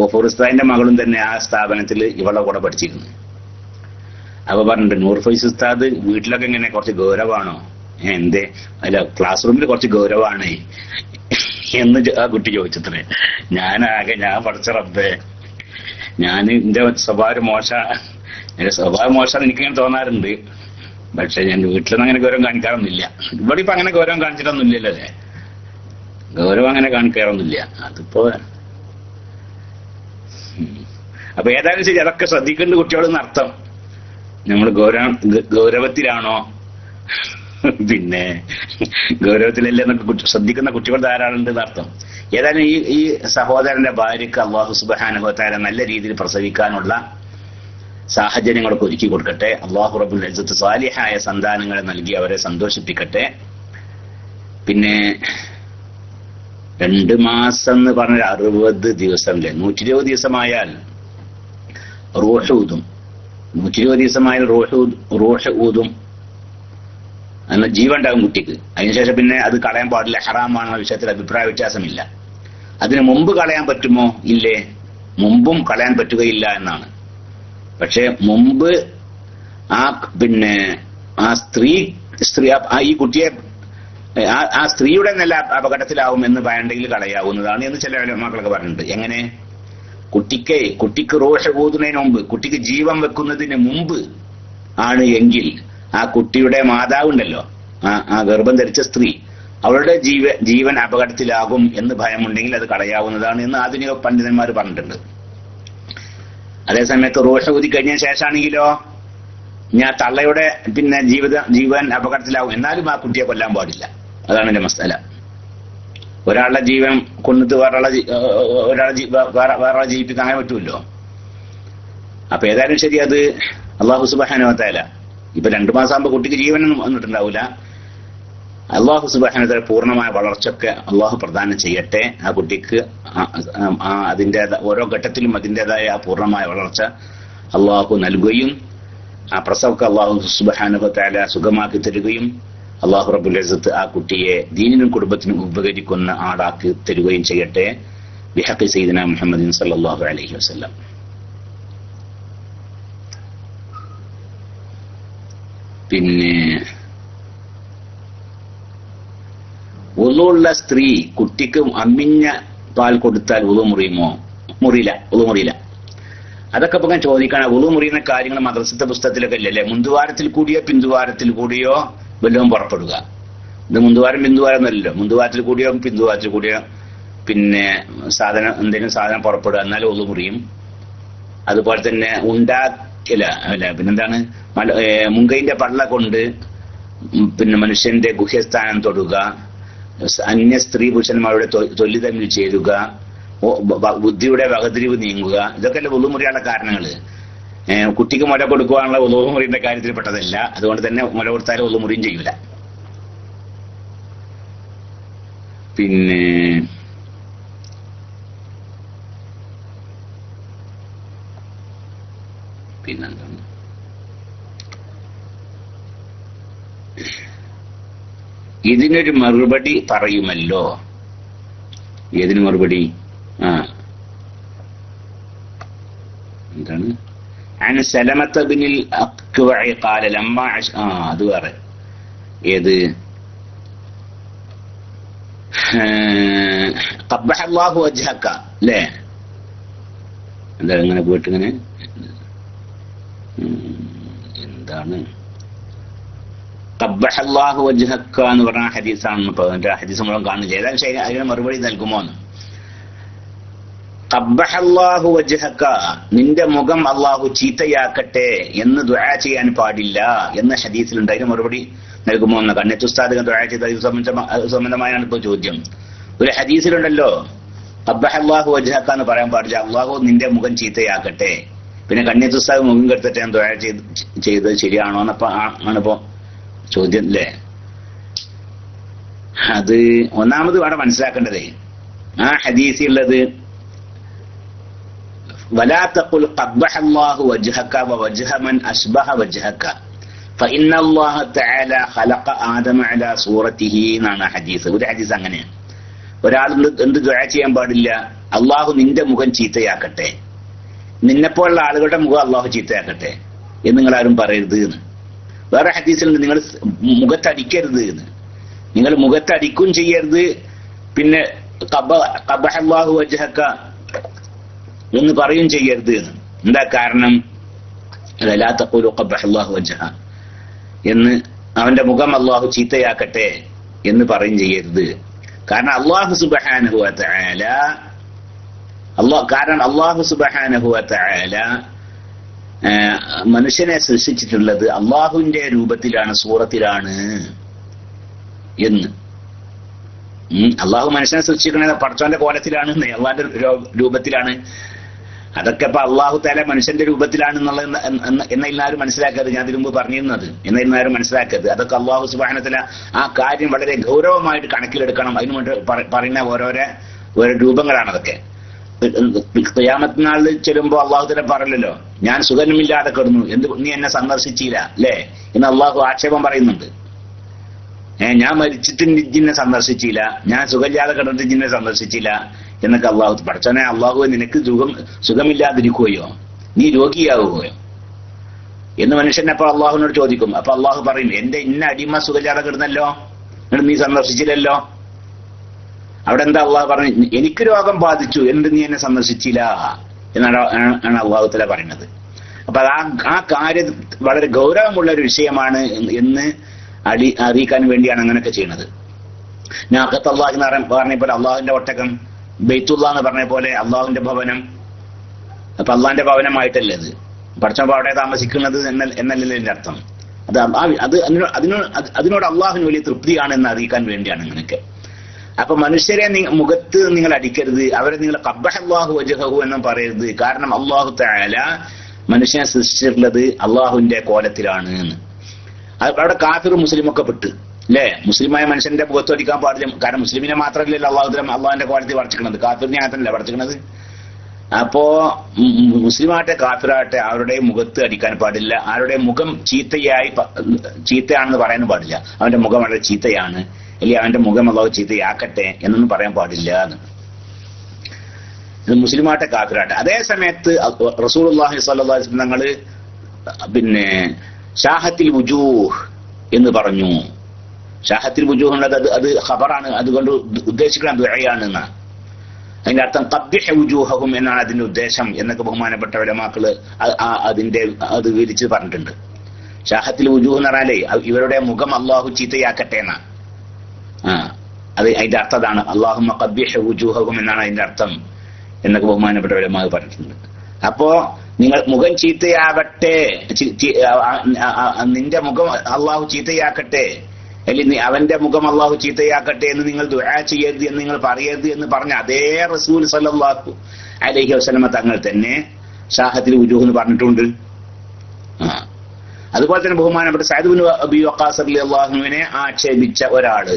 ഒഫുറുസ്താദിന്റെ മകളും തന്നെ ആ സ്ഥാപനത്തിൽ ഇവളുടെ കൂടെ പഠിച്ചിരുന്നു. അപ്പൊ പറഞ്ഞിട്ടുണ്ട്, നൂർ ഫൈസ് ഉസ്താദ് വീട്ടിലൊക്കെ ഇങ്ങനെ കുറച്ച് ഗൗരവാണോ? എന്തേ? അല്ല, ക്ലാസ് റൂമിൽ കുറച്ച് ഗൗരവാണ് എന്ന് ആ കുട്ടി ചോദിച്ചത്രേ. ഞാൻ പഠിച്ച റബ്ബേ, എന്റെ സ്വഭാവം മോശം എനിക്കിങ്ങനെ തോന്നാറുണ്ട്. പക്ഷെ ഞാൻ വീട്ടിലൊന്നും അങ്ങനെ ഗൗരവം കാണിക്കാറൊന്നുമില്ല. ഇവിടെ ഇപ്പൊ അങ്ങനെ ഗൗരവം കാണിച്ചിട്ടൊന്നും ഇല്ലല്ലോ അല്ലേ? ഗൗരവം അങ്ങനെ കാണിക്കാറൊന്നുമില്ല. അതിപ്പോ അപ്പൊ ഏതായാലും ശരി, അതൊക്കെ ശ്രദ്ധിക്കേണ്ട കുട്ടികളെന്ന് അർത്ഥം. നമ്മൾ ഗൗരവത്തിലാണോ പിന്നെ ഗൗരവത്തിലല്ലേ എന്നൊക്കെ ശ്രദ്ധിക്കുന്ന കുട്ടികൾ ധാരാളം ഉണ്ട് എന്നർത്ഥം. ഏതായാലും ഈ സഹോദരന്റെ ഭാര്യക്ക് അല്ലാഹു സുബ്ഹാനഹു വ തആല നല്ല രീതിയിൽ പ്രസവിക്കാനുള്ള സാഹചര്യങ്ങളൊക്കെ ഒരുക്കി കൊടുക്കട്ടെ. അല്ലാഹു റബ്ബുൽ ഇസ്സത്ത് സാലിഹായ സന്താനങ്ങളെ നൽകി അവരെ സന്തോഷിപ്പിക്കട്ടെ. പിന്നെ 2 മാസം എന്ന് പറഞ്ഞ 60 ദിവസം അല്ലേ? 120 ദിവസമായാൽ റൂഹ് ഊതും. 120 ദിവസമായാൽ റൂഹ് ഊതും. എന്നാൽ ജീവൻ ഉണ്ടാകും കുട്ടിക്ക്. അതിനുശേഷം പിന്നെ അത് കളയാൻ പാടില്ല, ഹറാമാണെന്ന വിഷയത്തിൽ അഭിപ്രായ വ്യത്യാസമില്ല. അതിന് മുമ്പ് കളയാൻ പറ്റുമോ? ഇല്ലേ, മുമ്പും കളയാൻ പറ്റുകയില്ല എന്നാണ്. പക്ഷെ മുമ്പ് ഈ കുട്ടിയെ ആ സ്ത്രീയുടെ നല്ല അപകടത്തിലാവും എന്ന് വേണ്ടെങ്കിൽ കളയാവുന്നതാണ് എന്ന് ചില മക്കളൊക്കെ പറഞ്ഞിട്ടുണ്ട്. എങ്ങനെ? കുട്ടിക്ക് റൂഹ് ഊതുന്നതിന് മുമ്പ്, കുട്ടിക്ക് ജീവൻ വെക്കുന്നതിന് മുമ്പ് ആണ് എങ്കിൽ ആ കുട്ടിയുടെ മാതാവുണ്ടല്ലോ, ആ ഗർഭം ധരിച്ച സ്ത്രീ, അവളുടെ ജീവൻ അപകടത്തിലാകും എന്ന് ഭയമുണ്ടെങ്കിൽ അത് കളയാവുന്നതാണ് എന്ന് ആധുനിക പണ്ഡിതന്മാർ പറഞ്ഞിട്ടുണ്ട്. അതേസമയത്ത് റൂഹ് ഊതി കഴിഞ്ഞ ശേഷമാണെങ്കിലോ ഞാൻ തള്ളയുടെ ജീവൻ അപകടത്തിലാവും, എന്നാലും ആ കുട്ടിയെ കൊല്ലാൻ പാടില്ല. അതാണ് എന്റെ മസാല. ഒരാളുടെ ജീവൻ കൊന്നിട്ട് വേറെ ജീവിപ്പിക്കാൻ അങ്ങനെ പറ്റുമല്ലോ. അപ്പൊ ഏതായാലും ശരി, അത് അള്ളാഹു സുബ്ഹാനഹു വ തആല ഇപ്പൊ 2 മാസം ആകുമ്പോ കുട്ടിക്ക് ജീവനൊന്നും വന്നിട്ടുണ്ടാവില്ല. അള്ളാഹു സുബ്ഹാനഹു വ തആല പൂർണ്ണമായ വളർച്ചയൊക്കെ അള്ളാഹു പ്രദാനം ചെയ്യട്ടെ. ആ കുട്ടിക്ക് അതിൻ്റെ ഓരോ ഘട്ടത്തിലും അതിൻ്റെതായ ആ പൂർണ്ണമായ വളർച്ച അള്ളാഹു നൽകുകയും ആ പ്രസവക്ക് അള്ളാഹു സുബ്ഹാനഹു വ തആല സുഖമാക്കി തരികയും അള്ളാഹു റബ്ബുൽ ഇസ്സത്ത് ആ കുട്ടിയെ ദീനിനും കുടുംബത്തിനും ഉപകരിക്കുന്ന ആളാക്കി തരികയും ചെയ്യട്ടെ. ബിഹഖി സയ്യിദിനാ മുഹമ്മദിൻ സല്ലല്ലാഹു അലൈഹി വസല്ലം. പിന്നെ വുളൂള്ള സ്ത്രീ കുട്ടിക്ക് അമ്മിഞ്ഞ പാൽ കൊടുത്താൽ വുളു മുറിയുമോ? മുറിയില്ല. അതൊക്കെ ഇപ്പൊ ഞാൻ ചോദിക്കണം. വുളു മുറിയുന്ന കാര്യങ്ങൾ മദ്രസത്തെ പുസ്തകത്തിലൊക്കെ ഇല്ലല്ലേ? മുന്തുവാരത്തിൽ കൂടിയോ പിന്തുവാരത്തിൽ കൂടിയോ വല്ലതും പുറപ്പെടുക. ഇത് മുന്തുവാരം പിന്തുവാരം എന്നല്ലല്ലോ. മുന്തുവാരത്തിൽ കൂടിയോ പിന്തുവാരത്തിൽ കൂടിയോ എന്തെങ്കിലും സാധനം പുറപ്പെടുക, എന്നാലും വുളു മുറിയും. അതുപോലെ തന്നെ പിന്നെന്താണ് മുങ്കയിന്റെ പള്ള കൊണ്ട് മനുഷ്യന്റെ ഗുഹ്യസ്ഥാനം തൊടുക, അന്യ സ്ത്രീ പുരുഷന്മാരുടെ തൊല്ലി തമ്മിൽ ചേരുക, ബുദ്ധിയുടെ വകതിരിവ് നീങ്ങുക, ഇതൊക്കെയല്ലേ വുളു മുറിയാനുള്ള കാരണങ്ങള്. കുട്ടിക്ക് മുല കൊടുക്കുവാനുള്ള വുളു മുറിയുടെ കാര്യത്തിൽ പെട്ടതല്ല. അതുകൊണ്ട് തന്നെ മുല കൊടുത്താലും വുളു മുറിയും ചെയ്യൂല. പിന്നെന്താണ് ഇതിനൊരു മറുപടി പറയുമല്ലോ. ഏതിന് മറുപടി? എന്താണ്? عن سلمة بن الأكوع قال لما അത് വേറെ ഏത് قبح الله وجهك അല്ലേ? എന്താ ഇങ്ങനെ പോയിട്ട് ഇങ്ങനെ എന്താണ് قبح الله وجهك എന്ന് പറഞ്ഞ ഹദീസാണ്. ഇപ്പൊ ഹദീസ് മുഴുവൻ കാണുന്നില്ല. ഏതായാലും ശരി, അതിന് മറുപടി നൽകുമോന്ന്. قبح الله وجهك, നിന്റെ മുഖം അള്ളാഹു ചീത്തയാക്കട്ടെ എന്ന് ദുആ ചെയ്യാൻ പാടില്ല എന്ന് ഹദീസിലുണ്ട്. അതിന് മറുപടി നൽകുമോ എന്ന് കണ്ണെത്ത് ഉസ്താദ് ദുആ ചെയ്ത സംബന്ധമായാണ് ഇപ്പൊ ചോദ്യം. ഒരു ഹദീസിലുണ്ടല്ലോ قبح الله وجهك എന്ന് പറയാൻ പാടില്ല, അള്ളാഹു നിന്റെ മുഖം ചീത്തയാക്കട്ടെ. പിന്നെ കണ്ണെത്ത് ഉസ്താദ് മുഖം കെടുത്തിട്ട് ഞാൻ ദുആ ചെയ്തത് ശരിയാണോ എന്നപ്പോ ആണിപ്പോ ചോദ്യം അല്ലേ? അത് ഒന്നാമത് അവിടെ മനസ്സിലാക്കേണ്ടതേ, ആ ഹദീസിലുള്ളത് ولا تقل قبح الله وجهك ووجه من أشبه وجهك فإن الله تعالى خلق آدم على صورته എന്നാണ് ഹദീസ്. ഒരു ഹദീസ് അങ്ങനെയാണ്. ഒരാൾ എന്ത് ദുആ ചെയ്യാൻ പാടില്ല? അള്ളാഹു നിന്റെ മുഖം ചീത്തയാക്കട്ടെ, നിന്നെപ്പോലുള്ള ആളുകളുടെ മുഖം അള്ളാഹു ചീത്തയാക്കട്ടെ എന്ന് നിങ്ങൾ ആരും പറയരുത് എന്ന്. വേറെ ഹദീസിലുണ്ട് നിങ്ങൾ മുഖത്തടിക്കരുത് എന്ന്. നിങ്ങൾ മുഖത്തടിക്കും ചെയ്യരുത്. പിന്നെ ഖബഹ അല്ലാഹു വജ്ഹക എന്ന് പറയും ചെയ്യരുത് എന്ന്. എന്താ കാരണം? ലാ തഖൂലു ഖബഹ അല്ലാഹു വജ്ഹ എന്ന്, അവന്റെ മുഖം അള്ളാഹു ചീത്തയാക്കട്ടെ എന്ന് പറയും ചെയ്യരുത്. കാരണം അള്ളാഹു സുബ്ഹാനഹു വ തആല മനുഷ്യനെ സൃഷ്ടിച്ചിട്ടുള്ളത് അള്ളാഹുവിന്റെ രൂപത്തിലാണ്, സൂറത്തിലാണ് എന്ന്. അള്ളാഹു മനുഷ്യനെ സൃഷ്ടിക്കുന്നത് പടച്ചോന്റെ കോലത്തിലാണ്, അള്ളാന്റെ രൂപത്തിലാണ്. അതൊക്കെ ഇപ്പൊ അള്ളാഹു തആല മനുഷ്യന്റെ രൂപത്തിലാണ് എന്നാരും മനസ്സിലാക്കരുത്. ഞാൻ ഇതിനു മുമ്പ് പറഞ്ഞിരുന്നത് എന്നാരും മനസ്സിലാക്കരുത്. അതൊക്കെ അള്ളാഹു സുബ്ഹാനഹു വ തആല ആ കാര്യം വളരെ ഗൗരവമായിട്ട് കണക്കിലെടുക്കണം. അതിനു വേണ്ടി പറയുന്ന ഓരോ രൂപങ്ങളാണ് അതൊക്കെ. ഖിയാമത്ത് നാളിൽ ചെല്ലുമ്പോ അള്ളാഹു തആല പറയല്ലോ, ഞാൻ സുഖമില്ലാതെ കിടന്നു, നീ എന്നെ സന്ദർശിച്ചില്ല അല്ലേ എന്ന് അള്ളാഹു ആക്ഷേപം പറയുന്നുണ്ട്. ഞാൻ മരിച്ചിട്ട് ജിന്നെ സന്ദർശിച്ചില്ല, ഞാൻ സുഖമില്ലാതെ കിടന്നിട്ട് ജിന്നെ സന്ദർശിച്ചില്ല എന്നൊക്കെ അള്ളാഹു. പഠിച്ചോനെ, അള്ളാഹു നിനക്ക് സുഖമില്ലാതിരിക്കുകയോ, നീ രോഗിയാവുകയോ എന്ന് മനുഷ്യനപ്പോൾ അള്ളാഹുവിനോട് ചോദിക്കും. അപ്പൊ അള്ളാഹു പറയും, എന്റെ ഇന്ന അടിമ സുഖമില്ലാതെ കിടന്നല്ലോ, എന്നിട്ട് നീ സന്ദർശിച്ചില്ലല്ലോ. അവിടെ എന്താ അള്ളാഹു പറഞ്ഞു? എനിക്ക് രോഗം ബാധിച്ചു, എന്നിട്ട് നീ എന്നെ സന്ദർശിച്ചില്ല എന്നാണ് അല്ലാഹു തആല പറയുന്നത്. അപ്പൊ ആ കാര്യം വളരെ ഗൗരവമുള്ള ഒരു വിഷയമാണ് എന്ന് അറിയിക്കാൻ വേണ്ടിയാണ് അങ്ങനെയൊക്കെ ചെയ്യുന്നത്. നാഖത്ത് അല്ലാഹ് എന്ന് പറഞ്ഞ പോലെ അള്ളാഹുവിന്റെ ഒട്ടകം, ബൈത്തുല്ലാ എന്ന് പറഞ്ഞ പോലെ അള്ളാഹുവിന്റെ ഭവനം. അപ്പൊ അള്ളാഹിന്റെ ഭവനമായിട്ടല്ലേ അത്, പഠിച്ചപ്പോ അവിടെ താമസിക്കുന്നത് എന്നല്ലല്ലോ എന്റെ അർത്ഥം. അതിനോട് അള്ളാഹുവിന് വലിയ തൃപ്തിയാണ് എന്ന് അറിയിക്കാൻ വേണ്ടിയാണ് അങ്ങനെയൊക്കെ. അപ്പൊ മനുഷ്യരെ മുഖത്ത് നിങ്ങൾ അടിക്കരുത്, അവരെ നിങ്ങൾ ഖബ്ബഹല്ലാഹു വജ്ഹഹു എന്നും പറയരുത്. കാരണം അല്ലാഹു തആല മനുഷ്യനെ സൃഷ്ടിച്ചിട്ടുള്ളത് അള്ളാഹുവിന്റെ കോലത്തിലാണ് എന്ന്. അവിടെ കാഫിറും മുസ്ലിമൊക്കെ പെട്ട് അല്ലേ? മുസ്ലിമായ മനുഷ്യന്റെ മുഖത്ത് അടിക്കാൻ പാടില്ല. കാരണം മുസ്ലിമിനെ മാത്രമല്ലല്ലോ അള്ളാഹുവിന്റെ കോലത്തിൽ വരച്ചിരിക്കുന്നത്, കാഫിറിനെ മാത്രമല്ല വരച്ചിരിക്കുന്നത്. അപ്പോ മുസ്ലിമാട്ടെ കാഫിറാട്ടെ അവരുടെ മുഖത്ത് അടിക്കാൻ പാടില്ല. ആരുടെ മുഖം ചീത്തയാണെന്ന് പറയാനും പാടില്ല. അവന്റെ മുഖം വളരെ ചീത്തയാണ്, അല്ലെങ്കിൽ അവന്റെ മുഖം അള്ളാഹു ചീത്തയാക്കട്ടെ എന്നൊന്നും പറയാൻ പാടില്ല എന്ന്. ഇത് മുസ്ലിമാട്ടെ കാഫിറാട്ടെ. അതേ സമയത്ത് റസൂലുള്ളാഹി സ്വല്ലല്ലാഹു അലൈഹി വസല്ലം തങ്ങള് പിന്നെ ഷാഹത്തിൽ വുജൂഹ് എന്ന് പറഞ്ഞു. ഷാഹത്തിൽ വുജൂഹ് എന്നത് അത് ഖബറാണ്, അതുകൊണ്ട് ഉദ്ദേശിക്കുന്ന ദുആയാണ് എന്നാണ്. അതിന്റെ അർത്ഥം ഖബ്ബിഹ് വുജൂഹഹും എന്നാണ് അതിന്റെ ഉദ്ദേശം എന്നൊക്കെ ബഹുമാനപ്പെട്ട ഉലമാക്കള് അത് വിവരിച്ച് പറഞ്ഞിട്ടുണ്ട്. ഷാഹത്തിൽ വുജൂഹ് എന്ന് പറഞ്ഞാലേ ഇവരുടെ മുഖം അള്ളാഹു ചീത്തയാക്കട്ടെ എന്നാണ്. അത് അതിന്റെ അർത്ഥം അതാണ്. അല്ലാഹുമ്മ ഖബ്ബിഹ് വുജൂഹഹും എന്നാണ് അതിന്റെ അർത്ഥം എന്നൊക്കെ ബഹുമാനപ്പെട്ട ഉലമാ പറഞ്ഞിട്ടുണ്ട്. അപ്പോ നിങ്ങൾ മുഖം ചീത്തയാവട്ടെ, നിന്റെ മുഖം അള്ളാഹു ചീത്തയാക്കട്ടെ, അല്ലെങ്കിൽ അവന്റെ മുഖം അള്ളാഹു ചീത്തയാക്കട്ടെ എന്ന് നിങ്ങൾ ദുആ ചെയ്യരുത് എന്ന് നിങ്ങൾ പറയരുത് എന്ന് പറഞ്ഞ അതേ റസൂൽ സല്ലല്ലാഹു അലൈഹി വസല്ലമ തങ്ങൾ തന്നെ ഷാഹത്തിൽ വുജൂഹ് എന്ന് പറഞ്ഞിട്ടുണ്ട്. അതുപോലെ തന്നെ ബഹുമാനപ്പെട്ട സഅദ് ഇബ്നു അബീ വഖാസ് റളിയല്ലാഹു അൻഹുവിനെ ആക്ഷേപിച്ച ഒരാള്,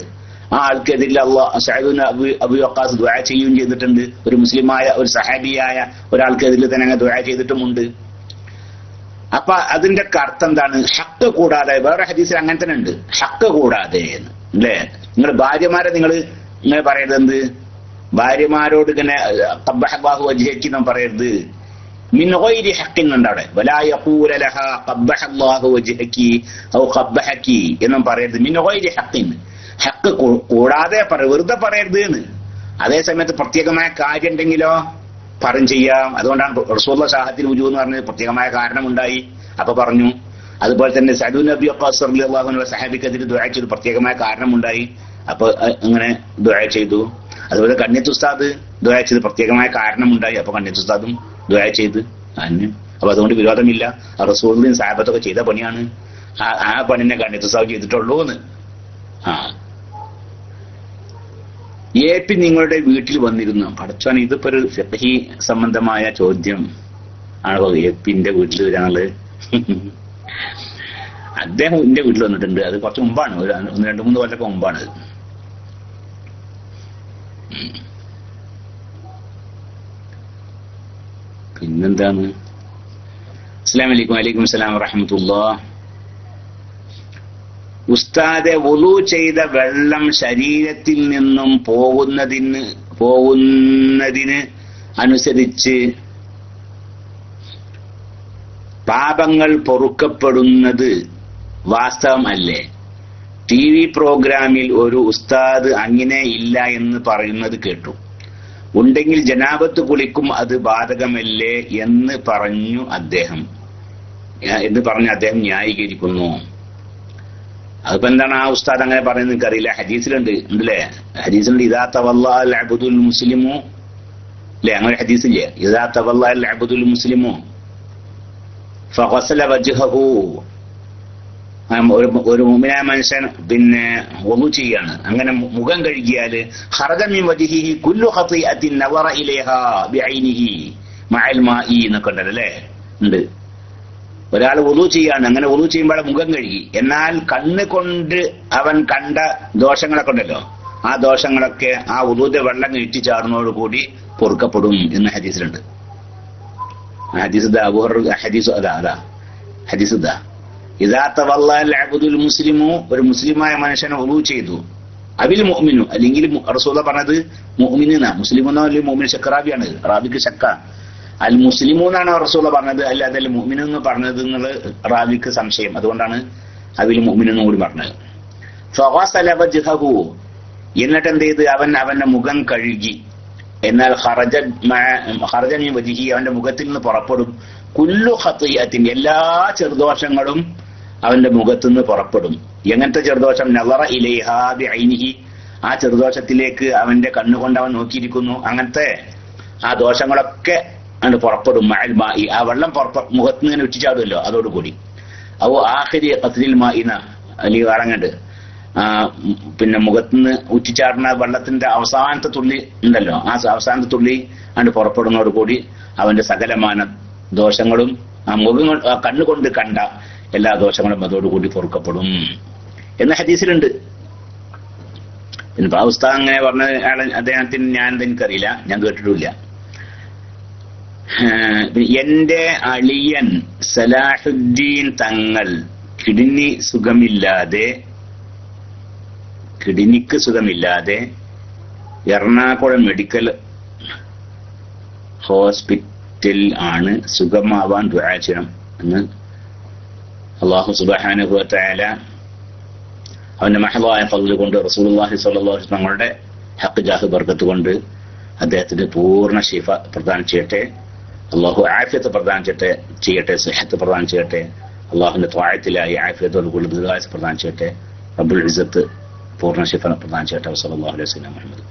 ആ ആൾക്കെതിരെ സഅദ് ഇബ്നു അബീ വഖാസ് ദുആ ചെയ്യുകയും ചെയ്തിട്ടുണ്ട്. ഒരു മുസ്ലിമായ ഒരു സഹാബിയായ ഒരാൾക്കെതിരെ തന്നെ അങ്ങനെ ദുആ ചെയ്തിട്ടുമുണ്ട്. അപ്പൊ അതിന്റെ അർത്ഥം എന്താണ്? ഹക്ക് കൂടാതെ. വേറെ ഹദീസിൽ അങ്ങനെ തന്നെ ഉണ്ട്, ഹക്ക് കൂടാതെ എന്ന് അല്ലേ? നിങ്ങൾ ഭാര്യമാരെ നിങ്ങൾ പറയരുത്. എന്ത് ഭാര്യമാരോട് ഇങ്ങനെ ഖബ്ബഹല്ലാഹു വജ്ഹക്കി എന്ന് പറയരുത്. മിൻ ഗൈരി ഹഖിൻ ഉണ്ട് അവിടെ. വലാ യഖൂല ലഹാ ഖബ്ബഹല്ലാഹു വജ്ഹക്കി ഔ ഖബ്ബഹക്കി എന്നും പറയരുത്. മിൻ ഗൈരി ഹഖിൻ, ഹക്ക് കൂടാതെ വെറുതെ പറയരുത് എന്ന്. അതേ സമയത്ത് പ്രത്യേകമായ കാര്യം ഉണ്ടെങ്കിലോ പറയും ചെയ്യാം. അതുകൊണ്ടാണ് റസൂലുള്ളാഹി ഷാഹത്തിൽ വുജൂഹ് എന്ന് പറഞ്ഞത് പ്രത്യേകമായ കാരണമുണ്ടായി അപ്പൊ പറഞ്ഞു. അതുപോലെ തന്നെ സഅദ് ഇബ്നു അബീ വഖാസ് റളിയല്ലാഹു അൻഹു സഹാബിക്കെതിരെ ദുആ ചെയ്തു, പ്രത്യേകമായ കാരണമുണ്ടായി അപ്പൊ അങ്ങനെ ദുആ ചെയ്തു. അതുപോലെ കണ്ണിയത്ത് ഉസ്താദ് ദുആ ചെയ്ത് പ്രത്യേകമായ കാരണമുണ്ടായി അപ്പൊ കണ്ണിയത്ത് ഉസ്താദും ദുആ ചെയ്ത്. അപ്പൊ അതുകൊണ്ട് വിരോധമില്ല. റസൂലുള്ളാഹിയും സഹാബത്തൊക്കെ ചെയ്ത പണിയാണ്. ആ പണിനെ കണ്ണിയത്ത് ഉസ്താദ് ചെയ്തിട്ടുള്ളൂ എന്ന്. നിങ്ങളുടെ വീട്ടിൽ വന്നിരുന്നു. പഠിച്ചാണ് ഇതിപ്പോ ഒരു ഫിഖ്ഹി സംബന്ധമായ ചോദ്യം ആണോ? എന്റെ വീട്ടിൽ വരാനുള്ളത്. അദ്ദേഹം എന്റെ വീട്ടിൽ വന്നിട്ടുണ്ട്. അത് കുറച്ച് മുമ്പാണ്, ഒരു 1-2-3 കൊല്ലൊക്കെ മുമ്പാണ്. പിന്നെന്താണ്? അസ്സലാമു അലൈക്കും. വലൈക്കും അസ്സലാം വറഹ്മത്തുള്ളാഹ്. ഉസ്താദെ, വുളു ചെയ്ത വെള്ളം ശരീരത്തിൽ നിന്നും പോകുന്നതിന് അനുസരിച്ച് പാപങ്ങൾ പൊറുക്കപ്പെടുന്നത് വാസ്തവം അല്ലേ? TV പ്രോഗ്രാമിൽ ഒരു ഉസ്താദ് അങ്ങനെ ഇല്ല എന്ന് പറയുന്നത് കേട്ടു. ഉണ്ടെങ്കിൽ ജനാബത്ത് കുളിക്കും, അത് ബാധകമല്ലേ എന്ന് പറഞ്ഞ് അദ്ദേഹം ന്യായീകരിക്കുന്നു. അതിപ്പോ എന്താണ് ആ ഉസ്താദ് അങ്ങനെ പറയുന്നത് എനിക്കറിയില്ല. ഹദീസിലുണ്ട് ഉണ്ടല്ലേ? ഹദീസിലുണ്ട് ഇദാ തവല്ലഅൽ അബ്ദുൽ മുസ്ലിമു അല്ലേ? അങ്ങനെ ഹദീസില്ലേ? ഇദാ തവല്ലഅൽ അബ്ദുൽ മുസ്ലിമു ഫഗസല വജ്ഹഹു. ഒരു മുഅ്മിനായ മനുഷ്യൻ പിന്നെ വുളു ചെയ്യാണ്, അങ്ങനെ മുഖം കഴുകിയാൽ ഖറജ മിൻ വജ്ഹിഹി കുല്ലു ഖതിഅത്തിൻ നവറ ഇലൈഹാ ബിഐനിഹി മഅൽ മാഇ എന്നൊക്കെ ഉണ്ടല്ലേ? ഉണ്ട്. ഒരാൾ വുളു ചെയ്യാണ്, അങ്ങനെ വുളു ചെയ്യുമ്പോൾ മുഖം കഴുകി, എന്നാൽ കണ്ണ് കൊണ്ട് അവൻ കണ്ട ദോഷങ്ങളൊക്കെ ഉണ്ടല്ലോ, ആ ദോഷങ്ങളൊക്കെ ആ വുളുവിന്റെ വെള്ളം ഇറ്റി ചാടുന്നതോടുകൂടി പൊറുക്കപ്പെടും എന്ന് ഹദീസിലുണ്ട്. ഇദാ തവല്ലഅൽ അബ്ദുൽ മുസ്ലിമു, ഒരു മുസ്ലിമായ മനുഷ്യനെ വുളു ചെയ്തു, അബിൽ മുഅ്മിനു, അല്ലെങ്കിൽ റസൂലുള്ളാഹി പറഞ്ഞത് മുഅ്മിനാ, മുസ്ലിമെന്നോ അല്ലെങ്കിൽ മുഅ്മിൻ ശക്രാബിയാണ്, റാബിക്ക് ശക്ക. അൽ മുസ്ലിമു എന്നാണ് റസൂലുള്ളാഹി പറഞ്ഞത്, അല്ല അതല്ല മുഅ്മിൻ എന്ന് പറഞ്ഞത് എന്നുള്ളത് റാബിക്ക് സംശയം. അതുകൊണ്ടാണ് അബിൽ മുഅ്മിൻ എന്ന് കൂടി പറഞ്ഞത്. ഫഗസല വജ്ഹഹു, എന്നിട്ട് എന്ത് ചെയ്ത് അവന്റെ മുഖം കഴുകി. എന്നാൽ ഖറജ മിൻ വജ്ഹിഹി അവന്റെ മുഖത്തിൽ നിന്ന് പുറപ്പെടും കുല്ലു ഖതിയത്തിൻ എല്ലാ ചെറുദോഷങ്ങളും അവന്റെ മുഖത്തു നിന്ന് പുറപ്പെടും. എങ്ങനത്തെ ചെറുദോഷം? നളറ ഇലൈഹാ ബിഐനിഹി, ആ ചെറുദോഷത്തിലേക്ക് അവന്റെ കണ്ണുകൊണ്ട് അവൻ നോക്കിയിരിക്കുന്നു. അങ്ങനത്തെ ആ ദോഷങ്ങളൊക്കെ അങ്ങോട്ട് പുറപ്പെടും. മഅൽ മായി, ആ വെള്ളം മുഖത്ത് നിന്ന് ഇങ്ങനെ ഉറ്റിച്ചാടുമല്ലോ, അതോടുകൂടി. അവ ആഖിരി ഖത്രിൽ മാഇന അലി വേറങ്ങണ്ട് പിന്നെ മുഖത്തുനിന്ന് ഉറ്റിച്ചാടുന്ന വെള്ളത്തിന്റെ അവസാനത്തെ തുള്ളി ഉണ്ടല്ലോ, ആ അവസാനത്തെ തുള്ളി അങ്ങോട്ട് പുറപ്പെടുന്നതോടുകൂടി അവന്റെ സകലമാന ദോഷങ്ങളും ആ മുഖം കണ്ണുകൊണ്ട് കണ്ട എല്ലാ ദോഷങ്ങളും അതോടുകൂടി പൊറുക്കപ്പെടും എന്ന ഹദീസിലുണ്ട്. പിന്നെ ഉസ്താദ് അങ്ങനെ പറഞ്ഞ അദ്ദേഹത്തിന് ഞാൻ എനിക്കറിയില്ല, ഞാൻ കേട്ടിട്ടില്ല. എന്റെ അളിയൻ സലാഹുദ്ദീൻ തങ്ങൾ കിഡ്നിക്ക് സുഖമില്ലാതെ എറണാകുളം മെഡിക്കൽ ഹോസ്പിറ്റൽ ആണ്, സുഖമാവാൻ ദുആ ചെയ്യണം എന്ന് അല്ലാഹു സുബ്ഹാനഹു വ തആല അവന്റെ മഹദായ ഫضل കൊണ്ട് റസൂലുള്ളാഹി സ്വല്ലല്ലാഹു അലൈഹി വസല്ലം തങ്ങളുടെ ഹഖ് ജാഹ് ബർക്കത്ത് കൊണ്ട് അദ്ദേഹത്തിന് പൂർണ്ണ ശിഫ പ്രദാനം ചെയ്യട്ടെ. അല്ലാഹു ആഫിയത്ത് പ്രദാനം ചെയ്യട്ടെ, സിഹത്ത് പ്രദാനം ചെയ്യട്ടെ. അല്ലാഹുവിന്റെ ത്വാഅത്തിലായി ആഫിയത്തോടുകൂടി ദീർഘായുസ്സ് പ്രദാനം ചെയ്യട്ടെ. റബ്ബുൽ ഇസ്സത്ത് പൂർണ്ണ ശിഫ പ്രദാനം ചെയ്യട്ടെ. സല്ലല്ലാഹു അലൈഹി വസല്ലം മുഹമ്മദ്.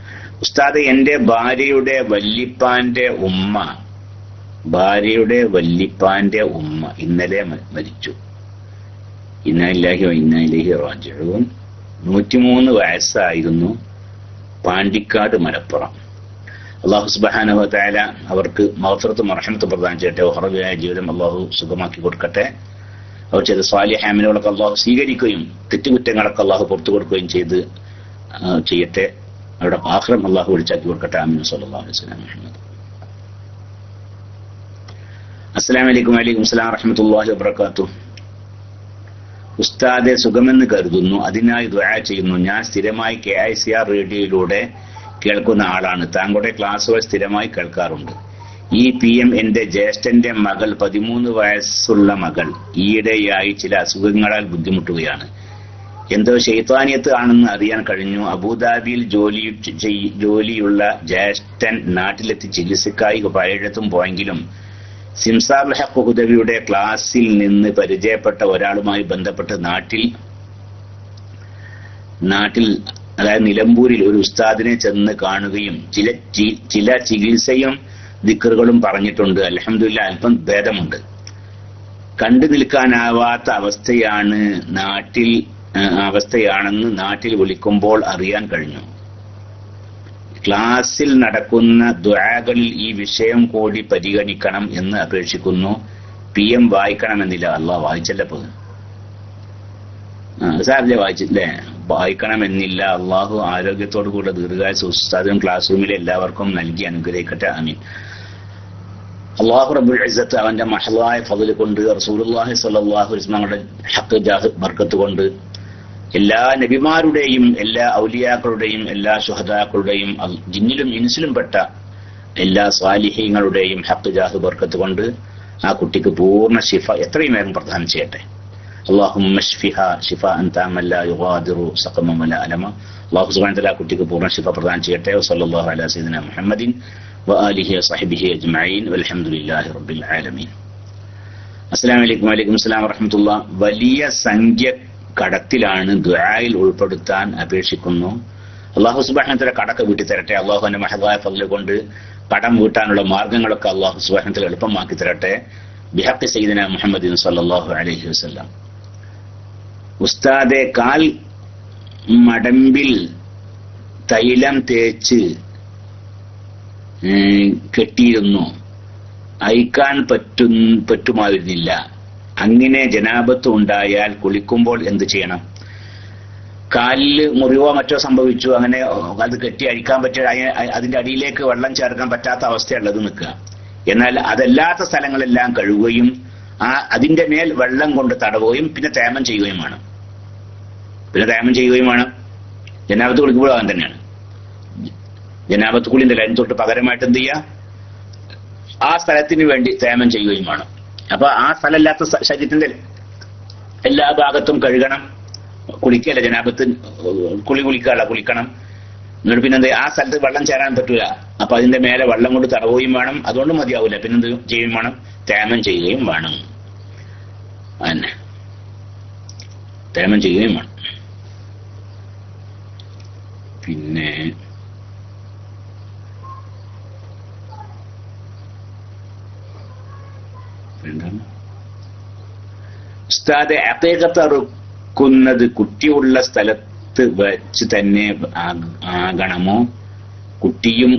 ഉസ്താദ്, എന്റെ ഭാര്യയുടെ വല്ലിപ്പാന്റെ ഉമ്മ ഇന്നലെ മരിച്ചു. ഇന്നാ ലില്ലാഹി വ ഇന്നാ ഇലൈഹി റാജിഊൻ. 103 വയസ്സായിരുന്നു. പാണ്ടിക്കാട്, മലപ്പുറം. അല്ലാഹു സുബ്ഹാനഹു വ തആല അവർക്ക് മഗ്ഫിറത്തും റഹ്മത്തും പ്രദാനം ചെയ്യട്ടെ. ഉഖറവിയായ ജീവിതം അല്ലാഹു സുഖമാക്കി കൊടുക്കട്ടെ. അവർ ചെയ്ത സ്വാലിഹ് അമലുകളൊക്കെ അല്ലാഹു സ്വീകരിക്കുകയും തെറ്റുകുറ്റങ്ങളൊക്കെ അല്ലാഹു പുറത്തു കൊടുക്കുകയും ചെയ്യട്ടെ. അവരുടെ ആഖിറം അല്ലാഹു വിളിച്ചാക്കി കൊടുക്കട്ടെ. ആമീൻ. സല്ലല്ലാഹു അലൈഹി വസല്ലം മുഹമ്മദ്. അസ്സലാമു അലൈക്കും. വഅലൈക്കും അസ്സലാം വറഹ്മത്തുള്ളാഹി വബറകാതുഹു. ഉസ്താദെ, സുഖമെന്ന് കരുതുന്നു, അതിനായി ദുആ ചെയ്യുന്നു. ഞാൻ സ്ഥിരമായി KICR റേഡിയോയിലൂടെ കേൾക്കുന്ന ആളാണ്. താങ്കളുടെ ക്ലാസ്സുകൾ സ്ഥിരമായി കേൾക്കാറുണ്ട്. ഈ PM എന്റെ ജ്യേഷ്ഠന്റെ മകൾ, 13 വയസ്സുള്ള മകൾ, ഈയിടെയായി ചില അസുഖങ്ങളാൽ ബുദ്ധിമുട്ടുകയാണ്. എന്തോ ശൈത്താനിയത്ത് ആണെന്ന് അറിയാൻ കഴിഞ്ഞു. അബുദാബിയിൽ ജോലിയുള്ള ജ്യേഷ്ഠൻ നാട്ടിലെത്തി ചികിത്സക്കായി പലയിടത്തും പോയെങ്കിലും സിംസാറുൽ ഹഖ് ഹുദവിയുടെ ക്ലാസ്സിൽ നിന്ന് പരിചയപ്പെട്ട ഒരാളുമായി ബന്ധപ്പെട്ട് നാട്ടിൽ അതായത് നിലമ്പൂരിൽ ഒരു ഉസ്താദിനെ ചെന്ന് കാണുകയും ചില ചികിത്സയും ദിക്റുകളും പറഞ്ഞിട്ടുണ്ട്. അൽഹംദുലില്ലാഹ് അല്പം ഭേദമുണ്ട്. കണ്ടു നിൽക്കാനാവാത്ത അവസ്ഥയാണെന്ന് നാട്ടിൽ വിളിക്കുമ്പോൾ അറിയാൻ കഴിഞ്ഞു. ക്ലാസ്സിൽ നടക്കുന്ന ദുആകളിൽ ഈ വിഷയം കൂടി പരിഗണിക്കണം എന്ന് അപേക്ഷിക്കുന്നു. PM വായിക്കണമെന്നില്ല. അള്ളാഹ് വായിച്ചല്ലോ. സാറില്ലേ വായിച്ചില്ലേ? വായിക്കണമെന്നില്ല. അള്ളാഹു ആരോഗ്യത്തോടു കൂടെ ദീർഘായുസ്സ് ഉസ്താദിനും ക്ലാസ് റൂമിലെ എല്ലാവർക്കും നൽകി അനുഗ്രഹിക്കട്ടെ. ആമീൻ. അള്ളാഹു റബ്ബുൽ ഇസ്സത്ത് അവന്റെ മഹദായ ഫضل കൊണ്ട് റസൂലുള്ളാഹി സ്വല്ലല്ലാഹു അലൈഹി വസല്ലമയുടെ ഹഖ് ജാഹ് ബർക്കത്ത് കൊണ്ട് എല്ലാ നബിമാരുടെയും എല്ലാ ഔലിയാക്കളുടെയും എല്ലാ ശുഹദാക്കളുടെയും ജിന്നിലും ഇൻസിലും പെട്ട എല്ലാ സ്വാലിഹീങ്ങളുടെയും ഹഖ് ജാഹ് ബർക്കത്ത് കൊണ്ട് ആ കുട്ടിക്ക് പൂർണ്ണ ശിഫ എത്രയും വേഗം പ്രദാനം ചെയ്യട്ടെ. അല്ലാഹുമ്മ ശ്ഫിഹാ ശിഫാഅൻ തഅമ്മൻ ലാ യുഗാദിറു സഖമൻ വലാ അലമ. അല്ലാഹു സുബ്ഹാനഹു വ തആല കുട്ടിക്ക് പൂർണ്ണ ശിഫ പ്രദാനം ചെയ്യട്ടെ. വസല്ലല്ലാഹു അലാ സയ്യിദിനാ മുഹമ്മദിൻ വആലിഹി വസഹ്ബിഹി അജ്മഈൻ വൽഹംദുലില്ലാഹി റബ്ബിൽ ആലമീൻ. അസ്സലാമു അലൈക്കും. വഅലൈക്കും അസ്സലാം വറഹ്മത്തുള്ളാഹി. വലിയ സംഖ്യ കടത്തിലാണ്, ദുആയിൽ ഉൾപ്പെടുത്താൻ അപേക്ഷിക്കുന്നു. അല്ലാഹു സുബ്ഹാനഹു വ തആല കടക്ക് വീട്ടി തരട്ടെ. അല്ലാഹുവിന്റെ മഹദായ ഫضل കൊണ്ട് കടം വീട്ടാനുള്ള മാർഗങ്ങളൊക്കെ അല്ലാഹു സുബ്ഹാനഹു വ തആല എളുപ്പമാക്കി തരട്ടെ. ബിഹഖി സയ്യിദിനാ മുഹമ്മദിൻ സല്ലല്ലാഹു അലൈഹി വസല്ലം. ഉസ്താദെ, കാൽ മടമ്പിൽ തൈലം തേച്ച് കെട്ടിയിരുന്നു. അയക്കാൻ പറ്റുമായിരുന്നില്ല. അങ്ങനെ ജനാബത്ത് ഉണ്ടായാൽ കുളിക്കുമ്പോൾ എന്ത് ചെയ്യണം? കാലില് മുറിവോ മറ്റോ സംഭവിച്ചു, അങ്ങനെ അത് കെട്ടി അഴിക്കാൻ പറ്റിയ അതിന്റെ അടിയിലേക്ക് വെള്ളം ചേർക്കാൻ പറ്റാത്ത അവസ്ഥയുള്ളത് നിൽക്കുക. എന്നാൽ അതല്ലാത്ത സ്ഥലങ്ങളെല്ലാം കഴുകുകയും അതിന്റെ മേൽ വെള്ളം കൊണ്ട് തടവുകയും പിന്നെ തേമം ചെയ്യുകയും വേണം. ജനാബത്ത് കുളിക്കുമ്പോൾ അവൻ തന്നെയാണ്. ജനാബത്ത് കുളിന്റെ ലൈൻ തൊട്ട് പകരമായിട്ട് എന്ത് ചെയ്യുക? ആ സ്ഥലത്തിന് വേണ്ടി തേമം ചെയ്യുകയും വേണം. അപ്പൊ ആ സ്ഥലമില്ലാത്ത ശരീരത്തിന്റെ എല്ലാ ഭാഗത്തും കഴുകണം. കുളിക്കല്ല, ജനാബത്ത് കുളിക്കണം. എന്നിട്ട് പിന്നെന്ത്, ആ സ്ഥലത്ത് വെള്ളം ചേരാൻ പറ്റൂല, അപ്പൊ അതിന്റെ മേലെ വെള്ളം കൊണ്ട് തടവുകയും വേണം, അതുകൊണ്ട് മതിയാവൂല, പിന്നെന്ത് ചെയ്യുകയും വേണം, തേമം ചെയ്യുകയും വേണം. അതന്നെ, തേമം ചെയ്യുകയും വേണം. പിന്നെ എന്താണ് ഉസ്താദെ, അഖീഖത്ത് അറുക്കുന്നത് കുട്ടിയുള്ള സ്ഥലത്ത് വെച്ച് തന്നെ ആകണമോ? കുട്ടിയും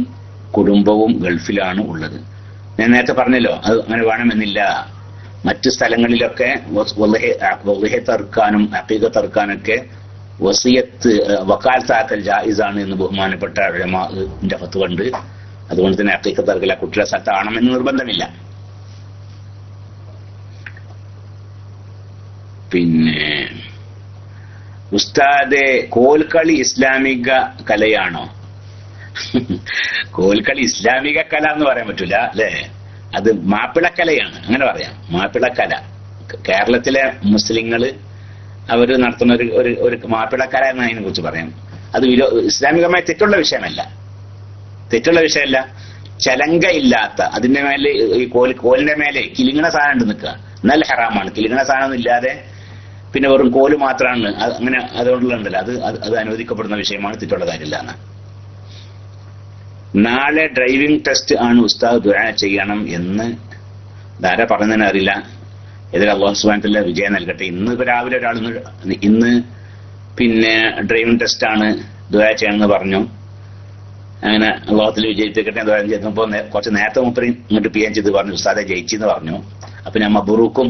കുടുംബവും ഗൾഫിലാണ് ഉള്ളത്. ഞാൻ നേരത്തെ പറഞ്ഞല്ലോ, അത് അങ്ങനെ വേണമെന്നില്ല. മറ്റു സ്ഥലങ്ങളിലൊക്കെ വളിഹത്ത് അറുക്കാനും അഖീഖത്ത് അറുക്കാനൊക്കെ വസിയത്ത് വക്കാലത്താക്കൽ ജായിസാണ് എന്ന് ബഹുമാനപ്പെട്ട ഉലമാഇന്റെ ഫത്വ ഉണ്ട്. അതുകൊണ്ട് തന്നെ അഖീഖത്ത് അറുക്കൽ കുട്ടിയുടെ സ്ഥലത്താണെന്ന് നിർബന്ധമില്ല. പിന്നെ ഉസ്താദെ, കോൽക്കളി ഇസ്ലാമിക കലയാണോ? കോൽക്കളി ഇസ്ലാമിക കല എന്ന് പറയാൻ പറ്റൂല അല്ലെ, അത് മാപ്പിളക്കലയാണ്, അങ്ങനെ പറയാം. മാപ്പിളക്കല കേരളത്തിലെ മുസ്ലിങ്ങള് അവര് നടത്തുന്ന ഒരു മാപ്പിളക്കല എന്ന് അതിനെ കുറിച്ച് പറയാം. അത് ഇസ്ലാമികമായ തെറ്റുള്ള വിഷയമല്ല, തെറ്റുള്ള വിഷയമല്ല. ചലങ്ക ഇല്ലാത്ത, അതിന്റെ മേലെ ഈ കോലിന്റെ മേലെ കിലുങ്ങണ സാധനം ഉണ്ട് നിൽക്കുക, എന്നാൽ ഹറാമാണ്. കിലുങ്ങണ സാധനം ഇല്ലാതെ പിന്നെ വെറും കോല് മാത്രമാണ്, അങ്ങനെ അതുകൊണ്ടുള്ളതല്ല, അത് അനുവദിക്കപ്പെടുന്ന വിഷയമാണ്, തെറ്റുള്ള കാര്യമില്ല എന്ന്. നാളെ ഡ്രൈവിംഗ് ടെസ്റ്റ് ആണ്, ഉസ്താദ് ദുആ ചെയ്യണം എന്ന് ധാരാ പറഞ്ഞതിന് അറിയില്ല. ഇതിൽ അല്ലാഹു സുബ്ഹാനഹു വ തആല വിജയം നൽകട്ടെ. ഇന്ന് രാവിലെ ഒരാൾ ഇന്ന് പിന്നെ ഡ്രൈവിംഗ് ടെസ്റ്റ് ആണ്, ദുആ ചെയ്യണമെന്ന് പറഞ്ഞു. അങ്ങനെ അല്ലാഹുവിൽ വിജയിപ്പിക്കട്ടെ ദുആ ചെയ്തപ്പോൾ കുറച്ച് നേരത്തെ മുപ്പരി ഇങ്ങോട്ട് പിയാൻ ചെയ്ത് പറഞ്ഞു, ഉസ്താദെ ജയിച്ചെന്ന് പറഞ്ഞു. അപ്പൊ ഞാൻ മബ്റൂക്കും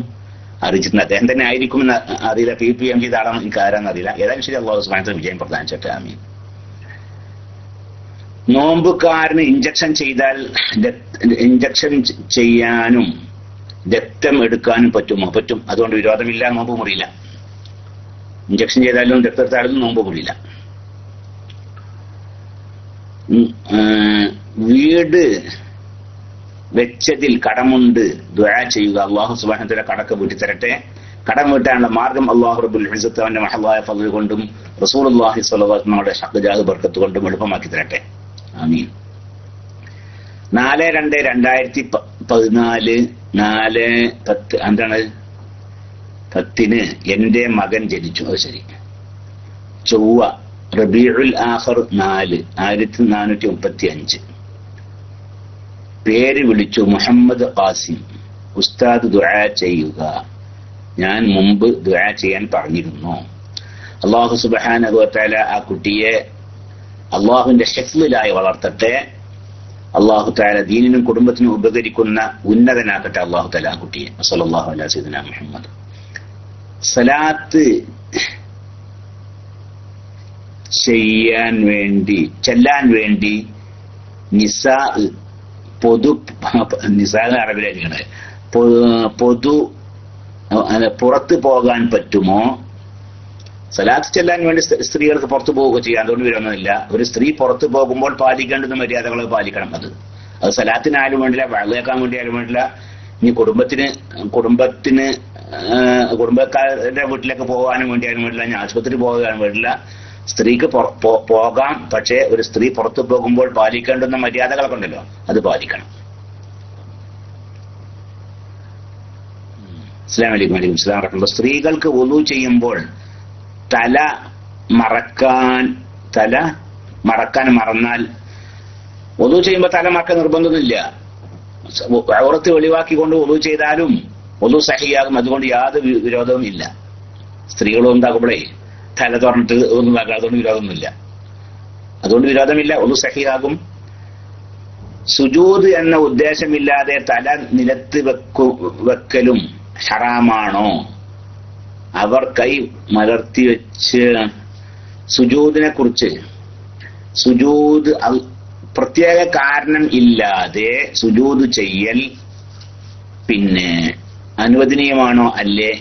അറിയിച്ചിട്ടുണ്ട്. അദ്ദേഹം തന്നെ ആയിരിക്കും എന്ന് അറിയില്ല, PM ചെയ്ത ആളാണ്, എനിക്ക് ആരാന്ന് അറിയില്ല. ഏതായാലും ശരി, അല്ലാഹു സുബ്ഹാനഹു വ തആല വിജയം പ്രദാനം ചെയ്യട്ടെ. ആമീൻ. നോമ്പുകാരന് ഇഞ്ചക്ഷൻ ചെയ്താൽ ഇഞ്ചക്ഷൻ ചെയ്യാനും രക്തം എടുക്കാനും പറ്റുമോ? പറ്റും, അതുകൊണ്ട് വിരോധമില്ല, നോമ്പ് മുറിയില്ല. ഇഞ്ചക്ഷൻ ചെയ്താലും രക്തമെടുത്താലും നോമ്പ് മുറിയില്ല. വീട് വെച്ചതിൽ കടമുണ്ട്, ദുആ ചെയ്യുക. അല്ലാഹു സുബ്ഹാനഹു വ തആല കടക്ക് വീട്ടി തരട്ടെ. കടം വീട്ടാനുള്ള മാർഗം അല്ലാഹു റബ്ബുൽ ഇസ്സത്ത് അവന്റെ മഹദായ ഫضل കൊണ്ടും റസൂലുള്ളാഹി സ്വല്ലല്ലാഹു അലൈഹി വസല്ലമയുടെ ഹഖ് ജാഹ് ബർക്കത്ത് കൊണ്ടും എളുപ്പമാക്കി തരട്ടെ. ആമീൻ. 4/2/2014 4/10 എന്താണ് 10 എന്റെ മകൻ ജനിച്ചു. അത് ശരി. ചൊവ്വ റബീഉൽ ആഖിർ 4 1435. പേര് വിളിച്ചു മുഹമ്മദ് ഖാസിം. ഉസ്താദ് ദുആ ചെയ്യുക. ഞാൻ മുമ്പ് ദുആ ചെയ്യാൻ പറഞ്ഞിരുന്നു. അല്ലാഹു സുബ്ഹാനഹു വ തആല ആ കുട്ടിയെ അല്ലാഹുവിന്റെ ഹിഫ്ളിലായി വളർത്തട്ടെ. അല്ലാഹു തആല ദീനിനും കുടുംബത്തിനും ഉപകരിക്കുന്ന ഉന്നതനാക്കട്ടെ അല്ലാഹു തആല ആ കുട്ടിയെ. സല്ലല്ലാഹു അലൈഹി സയ്യിദന മുഹമ്മദ്. സലാത്ത് ചെല്ലാൻ വേണ്ടി നിസാ അറബിയിലാണ് പുറത്ത് പോകാൻ പറ്റുമോ? സലാത്ത് ചെല്ലാൻ വേണ്ടി സ്ത്രീകൾക്ക് പുറത്തു പോവുക ചെയ്യാം, അതുകൊണ്ട് വിരോധമില്ല. ഒരു സ്ത്രീ പുറത്തു പോകുമ്പോൾ പാലിക്കേണ്ടുന്ന മര്യാദകൾ പാലിക്കണം. അത് സലാത്തിനായാലും വേണ്ടില്ല, വഴങ്ങേക്കാൻ വേണ്ടിയാലും വേണ്ടില്ല. ഇനി കുടുംബക്കാരുടെ വീട്ടിലേക്ക് പോകാനും വേണ്ടിയാലും വേണ്ടില്ല, ഇനി ആശുപത്രി പോകാനും വേണ്ടില്ല. സ്ത്രീക്ക് പോകാം, പക്ഷേ ഒരു സ്ത്രീ പുറത്തു പോകുമ്പോൾ പാലിക്കേണ്ടുന്ന മര്യാദകളൊക്കെ ഉണ്ടല്ലോ, അത് പാലിക്കണം. അസ്സലാമു അലൈക്കും. വലൈക്കും അസ്സലാം വറഹ്മത്തുള്ളാഹി. സ്ത്രീകൾക്ക് വുളു ചെയ്യുമ്പോൾ തല മറക്കാൻ മറന്നാൽ വുളു ചെയ്യുമ്പോൾ തല മറക്കാൻ നിർബന്ധമൊന്നുമില്ല. ഔറത്ത് വെളിവാക്കിക്കൊണ്ട് വുളു ചെയ്താലും വുളു സഹിയാകും, അതുകൊണ്ട് യാതൊരു വിരോധവും ഇല്ല. സ്ത്രീകളും ഉണ്ടാകുമ്പോഴേ തല തുറന്നിട്ട് ഒന്നും ആക്കാം, അതുകൊണ്ട് വിരോധമില്ല, വുളു സഹിയാകും. സുജൂദ് എന്ന ഉദ്ദേശമില്ലാതെ തല നിലത്ത് വെക്കലും ഹറാമാണോ? അവർ കൈ മലർത്തി വെച്ച് സുജൂദിനെ കുറിച്ച്, സുജൂദ് പ്രത്യേക കാരണം ഇല്ലാതെ സുജൂദ് ചെയ്യൽ പിന്നെ അനുവദനീയമാണോ അല്ലേ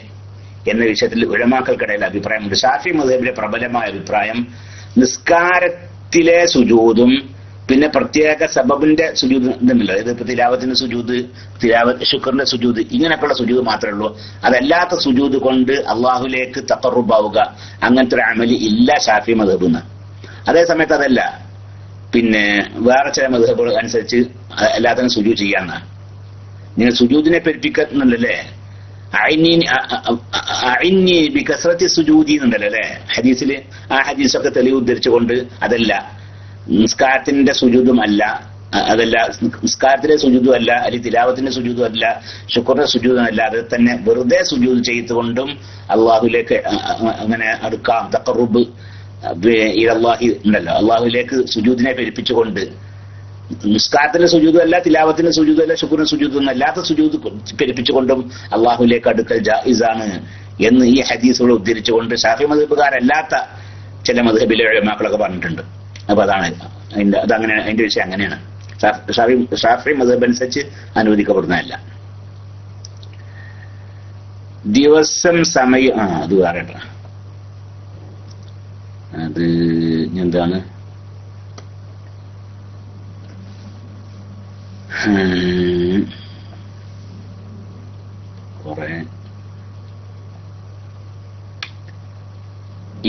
എന്ന വിഷയത്തിൽ ഉലമാക്കൾക്കിടയിൽ അഭിപ്രായമുണ്ട്. ഷാഫി മദ്ഹബിലെ പ്രബലമായ അഭിപ്രായം നിസ്കാരത്തിലെ സുജൂദും പിന്നെ പ്രത്യേക സബബിന്റെ സുജൂദ് ഇതുണ്ടല്ലോ, ഇതിപ്പോ തിലാവത്തിന്റെ സുജൂദ്, ശുക്റിന്റെ സുജൂദ്, ഇങ്ങനെയൊക്കെയുള്ള സുജൂദ് മാത്രമേ ഉള്ളൂ. അതല്ലാത്ത സുജൂദ് കൊണ്ട് അള്ളാഹുലേക്ക് തഖറുബാവുക അങ്ങനത്തെ ഒരു അമലി ഇല്ല ഷാഫി മദ്ഹബിന്ന്. അതേ സമയത്ത് അതല്ല, പിന്നെ വേറെ ചില മദ്ഹബുകൾ അനുസരിച്ച് എല്ലാത്തിനും സുജൂദ് ചെയ്യാന്നാണ്. നിങ്ങൾ സുജൂദിനെ പെരുപ്പിക്കുന്നുണ്ടല്ലേ, അഇന്നി ബികസ്റത്തി സുജൂദി എന്നുണ്ടല്ലോ അല്ലെ ഹദീസില്. ആ ഹദീസൊക്കെ തെളിവ് ഉദ്ധരിച്ചുകൊണ്ട് അതല്ല, നിസ്കാരത്തിന്റെ സുജൂദും അല്ല, അതല്ല നിസ്കാരത്തിലെ സുജൂദും അല്ല, അല്ലെങ്കിൽ തിലാവത്തിന്റെ സുജൂദും അല്ല, ശുക്റിന്റെ സുജൂദും അല്ല, അത് തന്നെ വെറുതെ സുജൂദ് ചെയ്തുകൊണ്ടും അള്ളാഹുലേക്ക് അങ്ങനെ അടുക്കാം. തഖറുബ് ഇലല്ലാഹി ഉണ്ടല്ലോ, അള്ളാഹുലേക്ക് സുജൂദിനെ പെരുപ്പിച്ചുകൊണ്ട്, നിസ്കാരത്തിന്റെ സുജൂദും അല്ല, തിലാവത്തിന്റെ സുജൂദും അല്ല, ശുക്റിന്റെ സുജൂദും അല്ലാത്ത സുജൂദ് പെരുപ്പിച്ചുകൊണ്ടും അള്ളാഹുലേക്ക് അടുക്കൽ ജായിസാണ് എന്ന് ഈ ഹദീസുകൾ ഉദ്ധരിച്ചുകൊണ്ട് ശാഫി മദ്ഹബുകാരല്ലാത്ത ചില മദ്ഹബിലെ ഉലമാക്കളൊക്കെ പറഞ്ഞിട്ടുണ്ട്. അപ്പൊ അതാണ് അതങ്ങനെ, അതിന്റെ വിഷയം അങ്ങനെയാണ്. ഷാഫി മദ്ഹബ് അനുസരിച്ച് അനുവദിക്കപ്പെടുന്നതല്ല. ദിവസം സമയം അത് വേറെ, അത് എന്താണ് കുറെ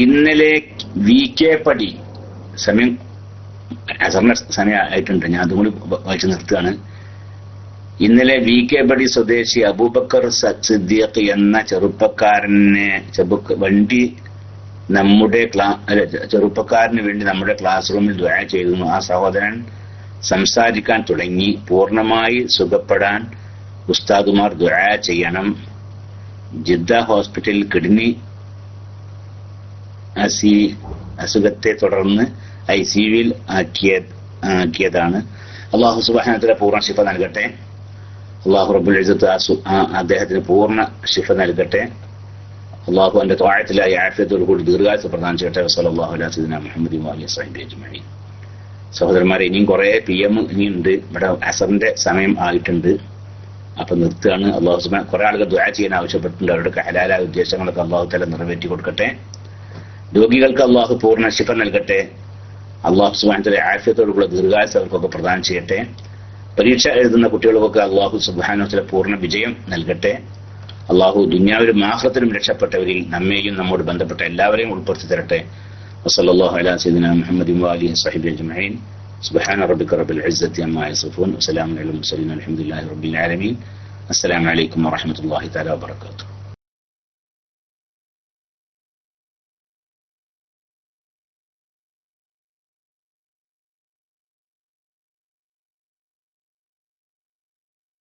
ഇന്നലെ VK പടി സമയം അസറിന്റെ സമയം ആയിട്ടുണ്ട്, ഞാൻ അതും കൂടി വായിച്ചു നിർത്തുകയാണ്. ഇന്നലെ VK പടി സ്വദേശി അബൂബക്കർ സിദ്ദീഖ് എന്ന ചെറുപ്പക്കാരനെ വണ്ടി നമ്മുടെ ചെറുപ്പക്കാരന് വേണ്ടി നമ്മുടെ ക്ലാസ് റൂമിൽ ദുആ ചെയ്തിരുന്നു. ആ സഹോദരൻ സംസാരിക്കാൻ തുടങ്ങി. പൂർണ്ണമായി സുഖപ്പെടാൻ ഉസ്താദുമാർ ദുആ ചെയ്യണം. ജിദ്ദ ഹോസ്പിറ്റലിൽ കിഡ്നി അസുഖത്തെ തുടർന്ന് ICUവിൽ ആക്കിയതാണ്. അള്ളാഹു സുബ്ഹാനഹു വ തആല പൂർണ്ണ ശിഫ നൽകട്ടെ. അള്ളാഹു റബ്ബുൽ ഇസ്സത്ത് അദ്ദേഹത്തിന് പൂർണ്ണ ശിഫ നൽകട്ടെ. അള്ളാഹു എന്റെ ത്വാഅത്തിലായി ആഫിയത്തോടു കൂടി ദീർഘായുസ്സ് പ്രദാനം ചെയ്യട്ടെ. വസല്ലല്ലാഹു അലാ സയ്യിദിനാ മുഹമ്മദി വഅലിഹി വസഹ്ബിഹി അജ്മഈൻ. സഹോദരന്മാരെ, ഇനിയും കുറെ PM ഇനിയുണ്ട്. ഇവിടെ അസറിന്റെ സമയം ആയിട്ടുണ്ട്, അപ്പൊ നിർത്തുകയാണ്. അള്ളാഹു സുബ്ഹാനഹു കുറെ ആളുകൾ ദുആ ചെയ്യാൻ ആവശ്യപ്പെട്ടിട്ടുണ്ട്. അവരുടെ ഹലാലായ ഉദ്ദേശങ്ങളൊക്കെ അള്ളാഹു തആല നിറവേറ്റി കൊടുക്കട്ടെ. രോഗികൾക്ക് അള്ളാഹു പൂർണ്ണ ശിഫ നൽകട്ടെ. അള്ളാഹു സുബ്ഹാനഹു വ തആല ആഫിയത്തോടുകൂടി ദീർഘായുസ്സ് അവർക്കൊക്കെ പ്രദാനം ചെയ്യട്ടെ. പരീക്ഷ എഴുതുന്ന കുട്ടികൾക്കൊക്കെ അള്ളാഹു സുബ്ഹാനഹു വ തആല പൂർണ്ണ വിജയം നൽകട്ടെ. അള്ളാഹു ദുനിയാവിലും ആഖിറത്തിലും രക്ഷപ്പെട്ടവരിൽ നമ്മെയും നമ്മോട് ബന്ധപ്പെട്ട എല്ലാവരെയും ഉൾപ്പെടുത്തി തരട്ടെ. വസല്ലല്ലാഹു അലാ സയ്യിദിനാ മുഹമ്മദിൻ വഅലിഹി വസഹ്ബിഹി അജ്മഈൻ. സുബ്ഹാന റബ്ബിക റബ്ബിൽ ഇസ്സത്തി അമ്മാ യസിഫൂൻ വസലാമുൻ അലൽ മുർസലീൻ വൽഹംദുലില്ലാഹി റബ്ബിൽ ആലമീൻ. അസ്സലാമു അലൈക്കും വറഹ്മത്തുള്ളാഹി തആല വബറകാതുഹു.